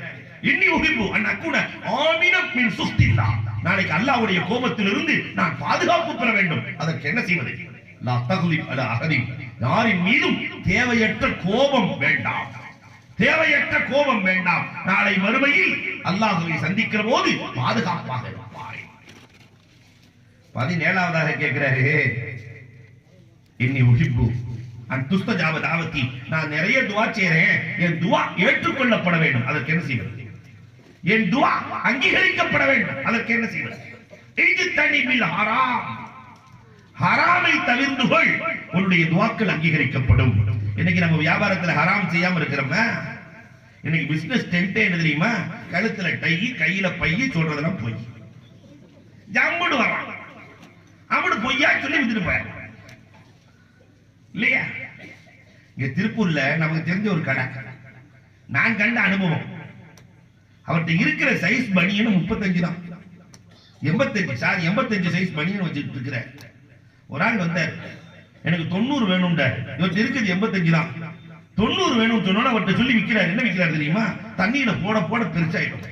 இன்னி உஹிப்பு அன் அகுன ஆமினம் மின் சுஹ்தில்லாஹ். நாளைக்கு அல்லாஹ்வுடைய கோபத்திலிருந்து நான் பாதுகாப்பு பெற வேண்டும். அதற்கு என்ன செய்வது? லா தக்லிப் அலா அஹதின். யாரின் மீதும் தேவையற்ற கோபம் வேண்டாம், தேவையற்ற கோபம் வேண்டாம். நாளை மறுமையில் அல்லாஹ்வை சந்திக்கிற போது பாதுகாப்பாக இருப்பார். 17வதாக கேட்கிறாரு, இன்னி உஹிப்பு அன் துஸ்தஜாப தாவத்தி. நான் நிறைய துஆ செய்றேன், என் துஆ ஏற்றுக்கொள்ளப்பட வேண்டும். அதற்கு என்ன செய்வது? என் துஆ அங்கீகரிக்கப்பட வேண்டும். அதற்கு என்ன செய்வது? இஜ்தனிபில் ஹராம். ஹராமை தவிர்த்து கொள், உன்னுடைய துஆக்கள் அங்கீகரிக்கப்படும். இன்னைக்கு நம்ம வியாபாரத்துல ஹராம் செய்யாம இருக்கிறோமா? இன்னைக்கு பிசினஸ் டென்ட் என்ன தெரியுமா? கழுத்துல டை, கையில பைய, சொல்றதெல்லாம் பொய். ஜம்முடு வரான், அவனு பொய்யா சொல்லி வித்துட்டு போய் இல்லையா? இங்க திருப்பூர்ல நமக்கு தெரிஞ்ச ஒரு கடை, நான் கண்ட அனுபவம். அவர்கிட்ட இருக்கிற சைஸ் பனியன் 35 தான். 85 சைஸ் பனியன் வச்சுட்டு இருக்கிற ஒரு ஆள் வந்தார், எனக்கு 90 வேணும்டார். இவர்கிட்ட இருக்குது 85 தான். 90 வேணும்னு சொன்னோட அவர்கிட்ட சொல்லி விற்கிறார். என்ன விற்கிறார் தெரியுமா? தண்ணியில போட போட பெருசாயிடும்.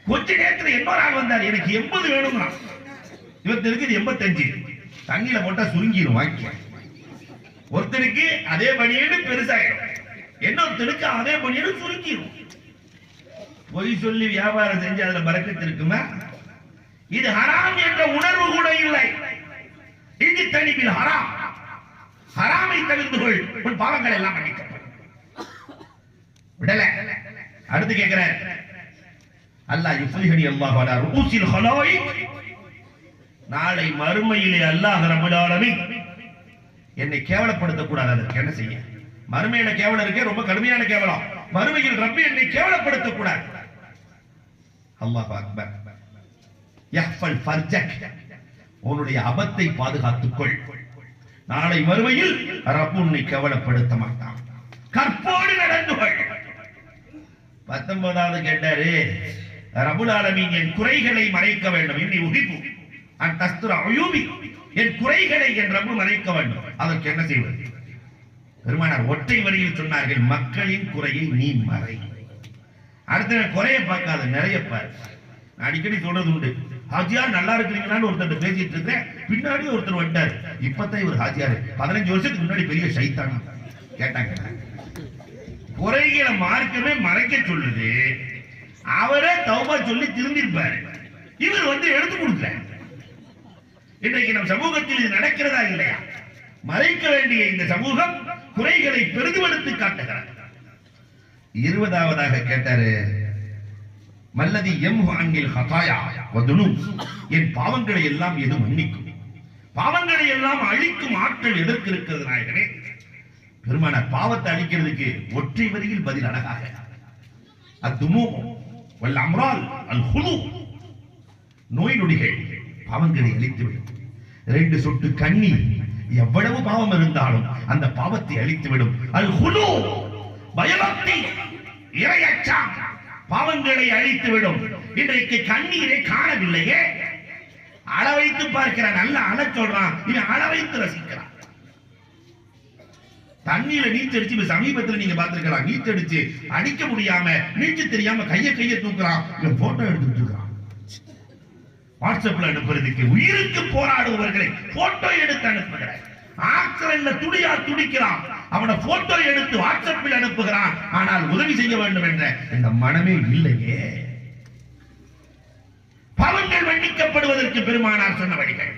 கொஞ்ச நேரத்துல இன்னொரு ஆள் வந்தார், எனக்கு 80 வேணும்னா. இவர்கிட்ட இருக்குது 85, தண்ணியில போட்டா சுருங்கிடும். வாங்கி ஒருத்தருக்கு அதே பணியேடு பெருசாயிடும், இன்னொருத்தருக்கு அதே பணியேடு சுருக்கிடும். பொய் சொல்லி வியாபாரம் செஞ்சு அதுல பரக்கத்து இருக்குமா? இது ஹராம் என்ற உணர்வு கூட இல்லை. இது தனிப்பில் ஹராம், ஹராமை தவிர்த்து கொள், உன் பாவங்கள் எல்லாம் மன்னிக்கப்படும். விடல. அடுத்து கேட்கிறார், அல்லாஹ் யுஃப்லிஹனி அல்லாஹ் அலா ரூஸில் ஹலாயிக், நாளை மறுமையிலே அல்லாஹ் ரப்பல் ஆலமீன் என்னை கேவலப்படுத்த கூடாது. அதற்கு என்ன செய்ய? மறுமையில கேவலம் இருக்கே, ரொம்ப கடுமையான கேவலம். மறுமையில் ரப்பி என்னை கேவலப்படுத்த கூடாது. அல்லாஹ் அக்பர். யஹ்ஃபல் ஃபர்ஜக், உன்னுடைய அபத்தை பாதுகாத்துக்கொள். நாளை மறுமையில் ரப்பு உன்னை கேவலப்படுத்த மாட்டான். கற்போடு நடந்து கொள். 19வது கேட்டாரு, ரப்புல் ஆலமீன் என் குறைகளை மறைக்க வேண்டும். இன்னி உஹிப்பு அன் தஸ்துர உயூபி, என் குறைகளை என் ரப்பு மறைக்க வேண்டும். அதற்கு என்ன செய்வது? பெருமானார் ஒற்றை வரியில் சொன்னார்கள், மக்களின் குறையை நீ மறை. அடுத்த குறையை பார்க்காத, நிறைய பாரு. அடிக்கடி சொல்றது உண்டு, ஹாஜியார் நல்லா இருக்கிறீங்களான்னு ஒருத்தர் பேசிட்டு இருக்கேன், பின்னாடி ஒருத்தர் வந்துட்டாரு, இப்பதான் இவர் ஹாஜியார், 15 வருஷத்துக்கு முன்னாடி பெரிய சைத்தானா கேட்டாங்க. குறைகளை மார்க்கமே மறைக்க சொல்லுது. அவரே தௌபா சொல்லி திரும்பியிருப்பாரு, இவர் வந்து எடுத்து கொடுக்கிறார். இன்றைக்கு நம் சமூகத்தில் இது நடக்கிறதா இல்லையா? மறைக்க வேண்டிய இந்த சமூகம் குறைகளை பெரிதுபடுத்தி காட்டுகிறார். 20வதாக கேட்டாரு, மல்லதி யம்ஹு அன்னில் ஹதாயா வதுனூப், என் பாவங்களை எல்லாம் எது மன்னிக்கும்? பாவங்களை எல்லாம் அழிக்கும் ஆற்றல் எதற்கு இருக்கிறது நாயகனே? பெருமானார் பாவத்தை அழிக்கிறதுக்கு ஒற்றை வரியில் பதில் அழகாக, அத்துமு வல் அம்ரால் அல் ஹுலு, நோய் நொடிகள் பாவங்களை அழித்துவிடும். 2 சொட்டு கண்ணீர் எவ்வளவு பாவம் இருந்தாலும் அந்த பாவத்தை அழித்துவிடும். அல் ஹுலு, பயபக்தி, இறையச்சம் பாவங்களை அழித்துவிடும். இன்றைக்கு கண்ணீரை காணவில்லையே, அள வைத்து பார்க்கிறான், நல்ல அழ சொல்றான், இவன் அள வைத்து ரசிக்கிறான். தண்ணீர நீச்சடிச்சு சமீபத்தில் நீங்க பார்த்திருக்கலாம், நீச்சடிச்சு அடிக்க முடியாம நீச்ச தெரியாம கைய தூக்குறான், இவன் போட்டோ எடுத்துட்டு இருக்கான். வாட்ஸ்அப்ல அனுப்புறதுக்கு உயிருக்கு போராடுபவர்களை போட்டோ எடுத்து அனுப்புகிறார். ஆக்சிடென்ட்ல துடியா துடிக்கிறான், அவனை போட்டோ எடுத்து வாட்ஸ்அப்பில் அனுப்புகிறான். ஆனால் உதவி செய்ய வேண்டும் என்ற இந்த மனமே இல்லையே. பாவங்கள் மன்னிக்கப்படுவதற்கு பெருமானார் சொன்ன வழிகள்.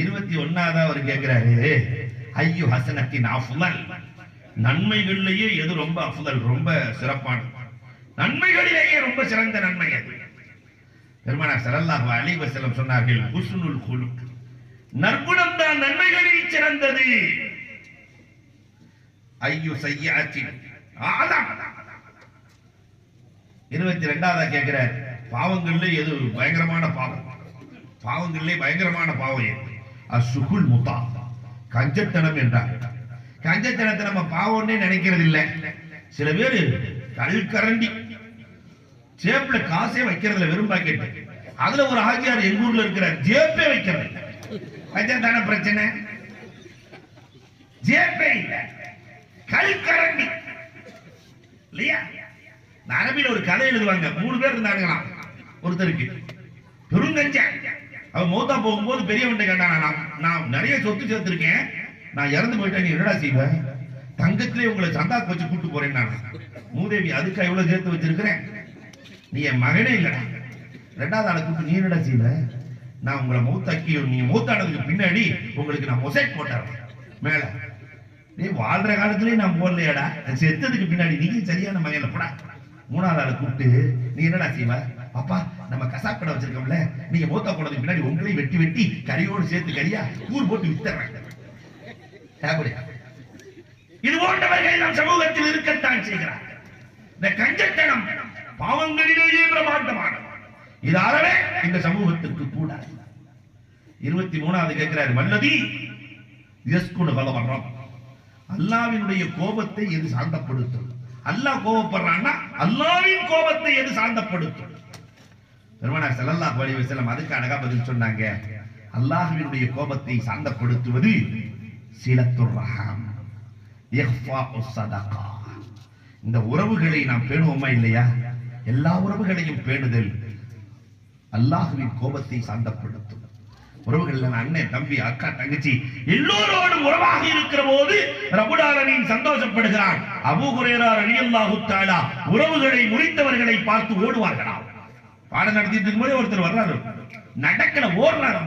21வது அவர் கேட்கிறாரு, ஐயோ ஹசனத்தின் அஃலல், நன்மைகளிலேயே எது ரொம்ப அஃலல், ரொம்ப சிறப்பானது, நன்மைகளிலேயே ரொம்ப சிறந்த நன்மை அது? பெருமானார் ஸல்லல்லாஹு அலைஹி வஸல்லம் சொன்னார்கள், ஹுஸ்னுல் குலுக், நற்குணம் தான் நன்மைகளில் சிறந்தது. ஐயோ சய்யாத்தின் ஆலம். 22வது கேட்கிறார், பாவங்களிலே எது பயங்கரமான பாவம்? பாவங்களிலே பயங்கரமான பாவம் எது? அஸ்ஸுகுல் முத்தா, கஞ்சத்தனம் என்றார். கஞ்சத்தனத்தை நம்ம பாவம்னே நினைக்கிறது இல்லை. சில பேர் கல்கரண்டி ஜேப்ல காசே வைக்கிறதுல, வெறும் பாக்கெட். அதுல ஒரு ஹாஜியார் எங்க ஊர்ல இருக்கிறார், ஜேப்பே வைக்கிறது. கஞ்சத்தன பிரச்சனை, ஜேப்பே இல்ல, கல்கரண்டி இல்லையா? அரபியில ஒரு கதை எழுதுவாங்க, 3 பேர் இருந்தாங்களாம் ஒருத்தருக்கு, பெருங்கஞ்ச. அவன் மௌத்தா போகும்போது பெரியவன்ட்ட கேட்டானா, நான் நிறைய சொத்து சேர்த்திருக்கேன், நான் இறந்து போயிட்டேன், நீ என்னடா செய்வ? தங்கத்திலே உங்களை சந்தாக்கு வச்சு கூட்டு போறேன். நான் மூதேவி, அதுக்கா இவ்வளவு சேர்த்து வச்சிருக்கிறேன், நீ என் மகனே இல்லடா. 2வது ஆளை கூப்பிட்டு, நீ என்னடா செய்வ? நான் உங்களை மௌத்தாக்கி, நீங்க மௌத்தானதுக்கு பின்னாடி உங்களுக்கு நான் மொசைக் போட்டேன் மேல. நீ வாழ்ற காலத்திலேயே நான் போடலையாடா, செத்ததுக்கு பின்னாடி நீங்க சரியான மகையில போடா. 3வது ஆளை கூப்பிட்டு, நீ என்னடா செய்வ? அப்பா, நம்ம கசாப் கடை வச்சிருக்கோம்ல, நீங்க மௌத்தா போனதுக்கு பின்னாடி உங்களையும் வெட்டி வெட்டி கறியோடு சேர்த்து கறியா கூறு போட்டு வித்துறேன். இது போன்றவர்கள் நம் சமூகத்தில் இருக்கத்தான் செய்கிறார். இந்த கஞ்சத்தனம் பாவங்களிலேயே பிரமாண்டமானது. இது அறவே இந்த சமூகத்திற்கு கூட. 23வது கேட்கிறார், மல்லதி யஸ்குனு கலவரம், அல்லாஹ்வினுடைய கோபத்தை எது சாந்தப்படுத்தும்? அல்லாஹ் கோபப்படுறான்னா அல்லாஹ்வின் கோபத்தை எது சாந்தப்படுத்தும்? பெருமானார் ஸல்லல்லாஹு அலைஹி வஸல்லம் அதுக்கு அழகா பதில் சொன்னாங்க, அல்லாஹ்வினுடைய கோபத்தை சாந்தப்படுத்துவது சிலத்துர் ரஹம், இஃபாஉஸ் ஸதகா. இந்த உறவுகளை நாம் பேணுவோமா இல்லையா? எல்லா உறவுகளையும் பேணுதல் அல்லாஹ்வின் கோபத்தை சாந்தப்படுத்தும். உறவுகள் அண்ணன் தம்பி அக்கா தங்கச்சி எல்லோரோடும் உறவாக இருக்கிற போது ரப்பல் ஆலமீன் சந்தோஷப்படுகிறான். அபூ ஹுரைரா ரலியல்லாஹு தஆலா உறவுகளை முறித்தவர்களை பார்த்து ஓடுவார்களாம். பாடம் நடத்திட்டு இருக்கும்போது ஒருத்தர் வர்றாரு, நடக்கல ஓடுறாரு.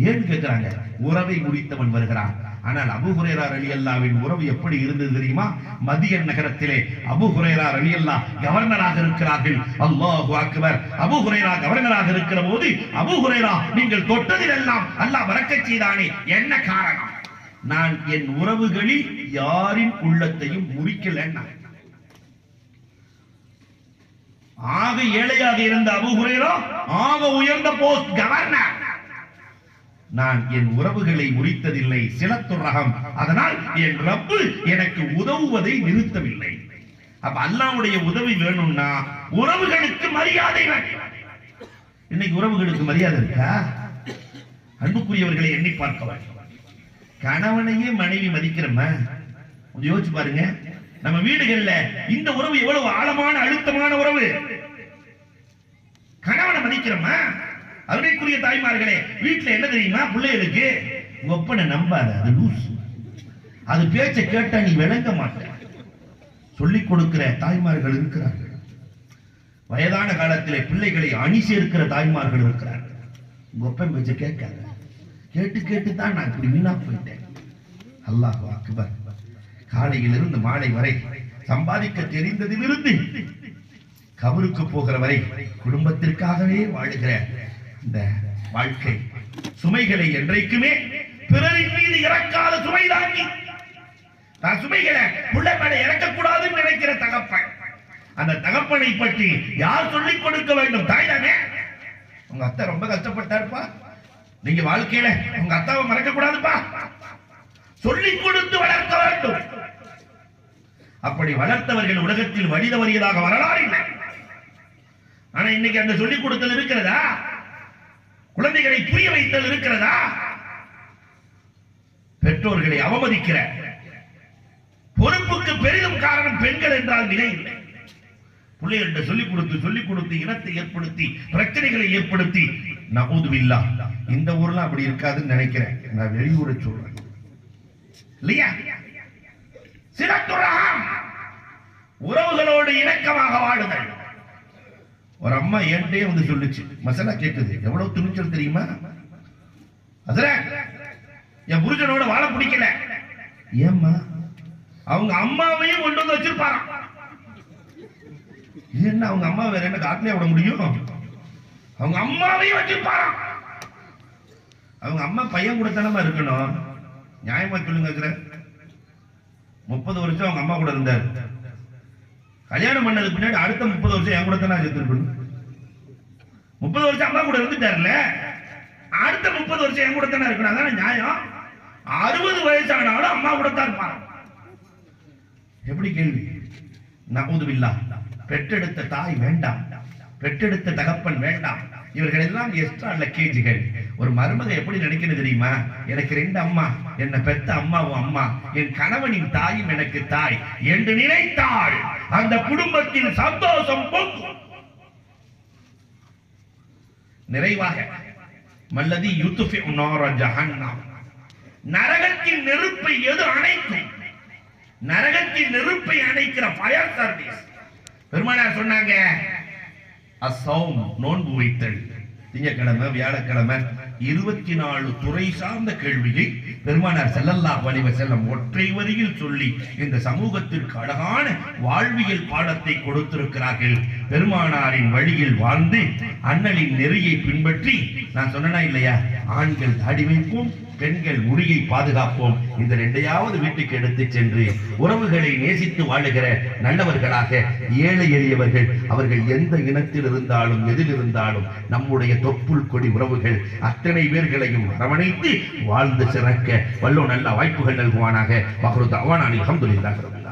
ஏன்னு கேட்கிறாங்க, உறவை முறித்தவன் வருகிறான். ஆனால் அபூ ஹுரைரா ரலியல்லாஹுவின் உறவு எப்படி இருந்தது தெரியுமா? மதியன் நகரத்திலே அபூ ஹுரைரா ரலியல்லாஹு கவர்னராக இருக்கிறார்கள். அல்லாஹு அக்பர். அபூ ஹுரைரா கவர்னராக இருக்கிற போது, அபூ ஹுரைரா நீங்கள் தொட்டதிலெல்லாம் அல்லாஹ் பரக்கத் செய்தானே, என்ன காரணம்? நான் என் உறவுகளில் யாரின் உள்ளத்தையும் முறிக்கலன்னா. ஆக ஏழையாக இருந்த அபூ ஹுரைரா ஆக உயர்ந்த போஸ்ட் கவர்னர். நான் என் உறவுகளை முறித்ததில்லை, சிலத்துர் ரஹம். அதனால் என் ரப்பு எனக்கு உதவுவதை நிறுத்தவில்லை. அப்ப அல்லாஹ்வுடைய உதவி வேணும்னா உறவுகளுக்கு மரியாதை வேண்டும். இன்னைக்கு உறவுகளுக்கு மரியாதை இருக்கா? அன்புக்குரியவர்களை எண்ணி பார்க்க வேண்டும். கணவனையே மனைவி மதிக்கிறோமா? கொஞ்சம் யோசிச்சு பாருங்க. நம்ம வீடுகள்ல இந்த உறவு எவ்வளவு ஆழமான அழுத்தமான உறவு. கணவனை மதிக்கிறோமா? அருமைக்குரிய தாய்மார்களே, வீட்டுல என்ன தெரியுமா பிள்ளைகளுக்கு? ஒப்பனை நம்பாத, அது லூஸ். அது பேச்ச கேட்டா நீ விளங்க மாட்ட. சொல்லிக் கொடுக்கிற தாய்மார்கள் இருக்கிறார்கள். வயதான காலத்திலே பிள்ளைகளை அணி சேர்க்கிற தாய்மார்கள் இருக்கிறார்கள். ஒப்பன் பேச்ச கேட்காத, கேட்டு கேட்டுதான் நான் இப்படி வீணா போயிட்டேன். அல்லாஹ் அக்பர். காலையிலிருந்து மாலை வரை சம்பாதிக்க தெரிந்ததிலிருந்து கபருக்கு போகிற வரை குடும்பத்திற்காகவே வாழுகிற இந்த வாழ்க்கை சுமைகளை என்றைக்குமே பிறரின் மீது இறக்காத சுமை தாங்கி தான் சுமைகளை புள்ள மேல இறக்கக்கூடாதுன்னு நினைக்கிற தகப்பன். அந்த தகப்பனை பற்றி யார் சொல்லிக் கொடுக்க வேண்டும்? தாய் தானே. உங்க அத்தை ரொம்ப கஷ்டப்பட்டாருப்பா, நீங்க வாழ்க்கையில உங்க அத்தாவை மறக்க கூடாதுப்பா, சொல்லிக் கொடுத்து வளர்க்க வேண்டும். அப்படி வளர்த்தவர்கள் உலகத்தில் வழி தவறியதாக வரலாறு இல்லை. ஆனா இன்னைக்கு அந்த சொல்லிக் கொடுத்தல் இருக்கிறதா? குழந்தைகளை புரிய வைத்தல் இருக்கிறதா? பெற்றோர்களை அவமதிக்கிற பொறுப்புக்கு பெரிதும் காரணம் பெண்கள் என்றால் நிலை இல்லை. பிள்ளைகள்கிட்ட சொல்லிக் கொடுத்து இனத்தை ஏற்படுத்தி பிரச்சனைகளை ஏற்படுத்தி நஊதுபில்லா. இந்த ஊர்ல அப்படி இருக்காதுன்னு நினைக்கிறேன். நான் வெளியூரை சொல்றேன் இல்லையா? சிலத்துர் ரஹம், உறவுகளோடு இணக்கமாக வாழுங்கள். ஒரு அம்மா என்கிட்டே வந்து சொல்லுச்சு, மசாலா கேட்குது. எவ்வளவு துணிச்சல் தெரியுமா? ஹஸ்ரத், என் புருஷனோட வாழ பிடிக்கல. ஏம்மா? அவங்க அம்மாவையும் கொண்டு வந்து வச்சிருப்பாராம். என்ன அவங்க அம்மா வேற என்ன காட்டிலே விட முடியும்? அவங்க அம்மாவையும் வச்சிருப்பாராம். அவங்க அம்மா பையன் கூட தானமா இருக்கணும். நியாயமா சொல்லுங்க. 30 வருஷம் அவங்க அம்மா கூட இருந்தார். கல்யாணம் பண்ணதுக்கு பின்னாடி அடுத்த 30 வருஷம் என் கூட தானே இருக்கணும். 30 வருஷம் அம்மா கூட இருந்துட்டார்ல, அடுத்த 30 வருஷம் என் கூட தானே இருக்கணும். அதான நியாயம். 60 வயசானாலும் அம்மா கூட தான் இருப்பாங்க. எப்படி கேள்வி? நஊதுபில்லா. பெற்றெடுத்த தாய் வேண்டாம், பெற்றெடுத்த தகப்பன் வேண்டாம். இவர்கள் எல்லாம் எக்ஸ்ட்ரா லக்கேஜ்கள். ஒரு மருமக எப்படி நினைக்கிறது தெரியுமா? எனக்கு 2 அம்மா, என்ன பெத்த அம்மாவும் அம்மா, என் கணவனின் தாயும் எனக்கு தாய் என்று நினைத்தால் அந்த குடும்பத்தில் சந்தோஷம் பொங்கும். நிறைவாக மல்லதி யுத்ஃபிஉ நார ஜஹன்னம், நரகத்தின் நெருப்பை எது அணைக்கும்? நரகத்தின் நெருப்பை அணைக்கிற ஃபயர் சர்வீஸ். பெருமானார் சொன்னாங்க, அஸ்ஸௌம், நோன்பு வைத்தல். திங்கட்கிழமை வியாழக்கிழமை 24 துறை சார்ந்த கேள்வியை பெருமானார் ஸல்லல்லாஹு அலைஹி வஸல்லம் ஒற்றை வரியில் சொல்லி இந்த சமூகத்திற்கு அழகான வாழ்வியல் பாடத்தை கொடுத்திருக்கிறார்கள். பெருமானாரின் வழியில் வாழ்ந்து அண்ணலின் நெறியை பின்பற்றி, நான் சொன்னனா இல்லையா, ஆண்கள் தாடி வைப்போம், பெண்கள் முடியை பாதுகாப்போம். இந்த 2ஐயாவது வீட்டுக்கு எடுத்து சென்று உறவுகளை நேசித்து வாழுகிற நல்லவர்களாக, ஏழை எளியவர்கள் அவர்கள் எந்த இனத்தில் இருந்தாலும் எதில் இருந்தாலும் நம்முடைய தொப்புள் கொடி உறவுகள் அத்தனை பேர்களையும் அரவணைத்து வாழ்ந்து சிறக்க வல்லோன் நல்ல வாய்ப்புகள் நல்குவானாக. வஹ்ரு தஅவானா அல்ஹம்துலில்லாஹி.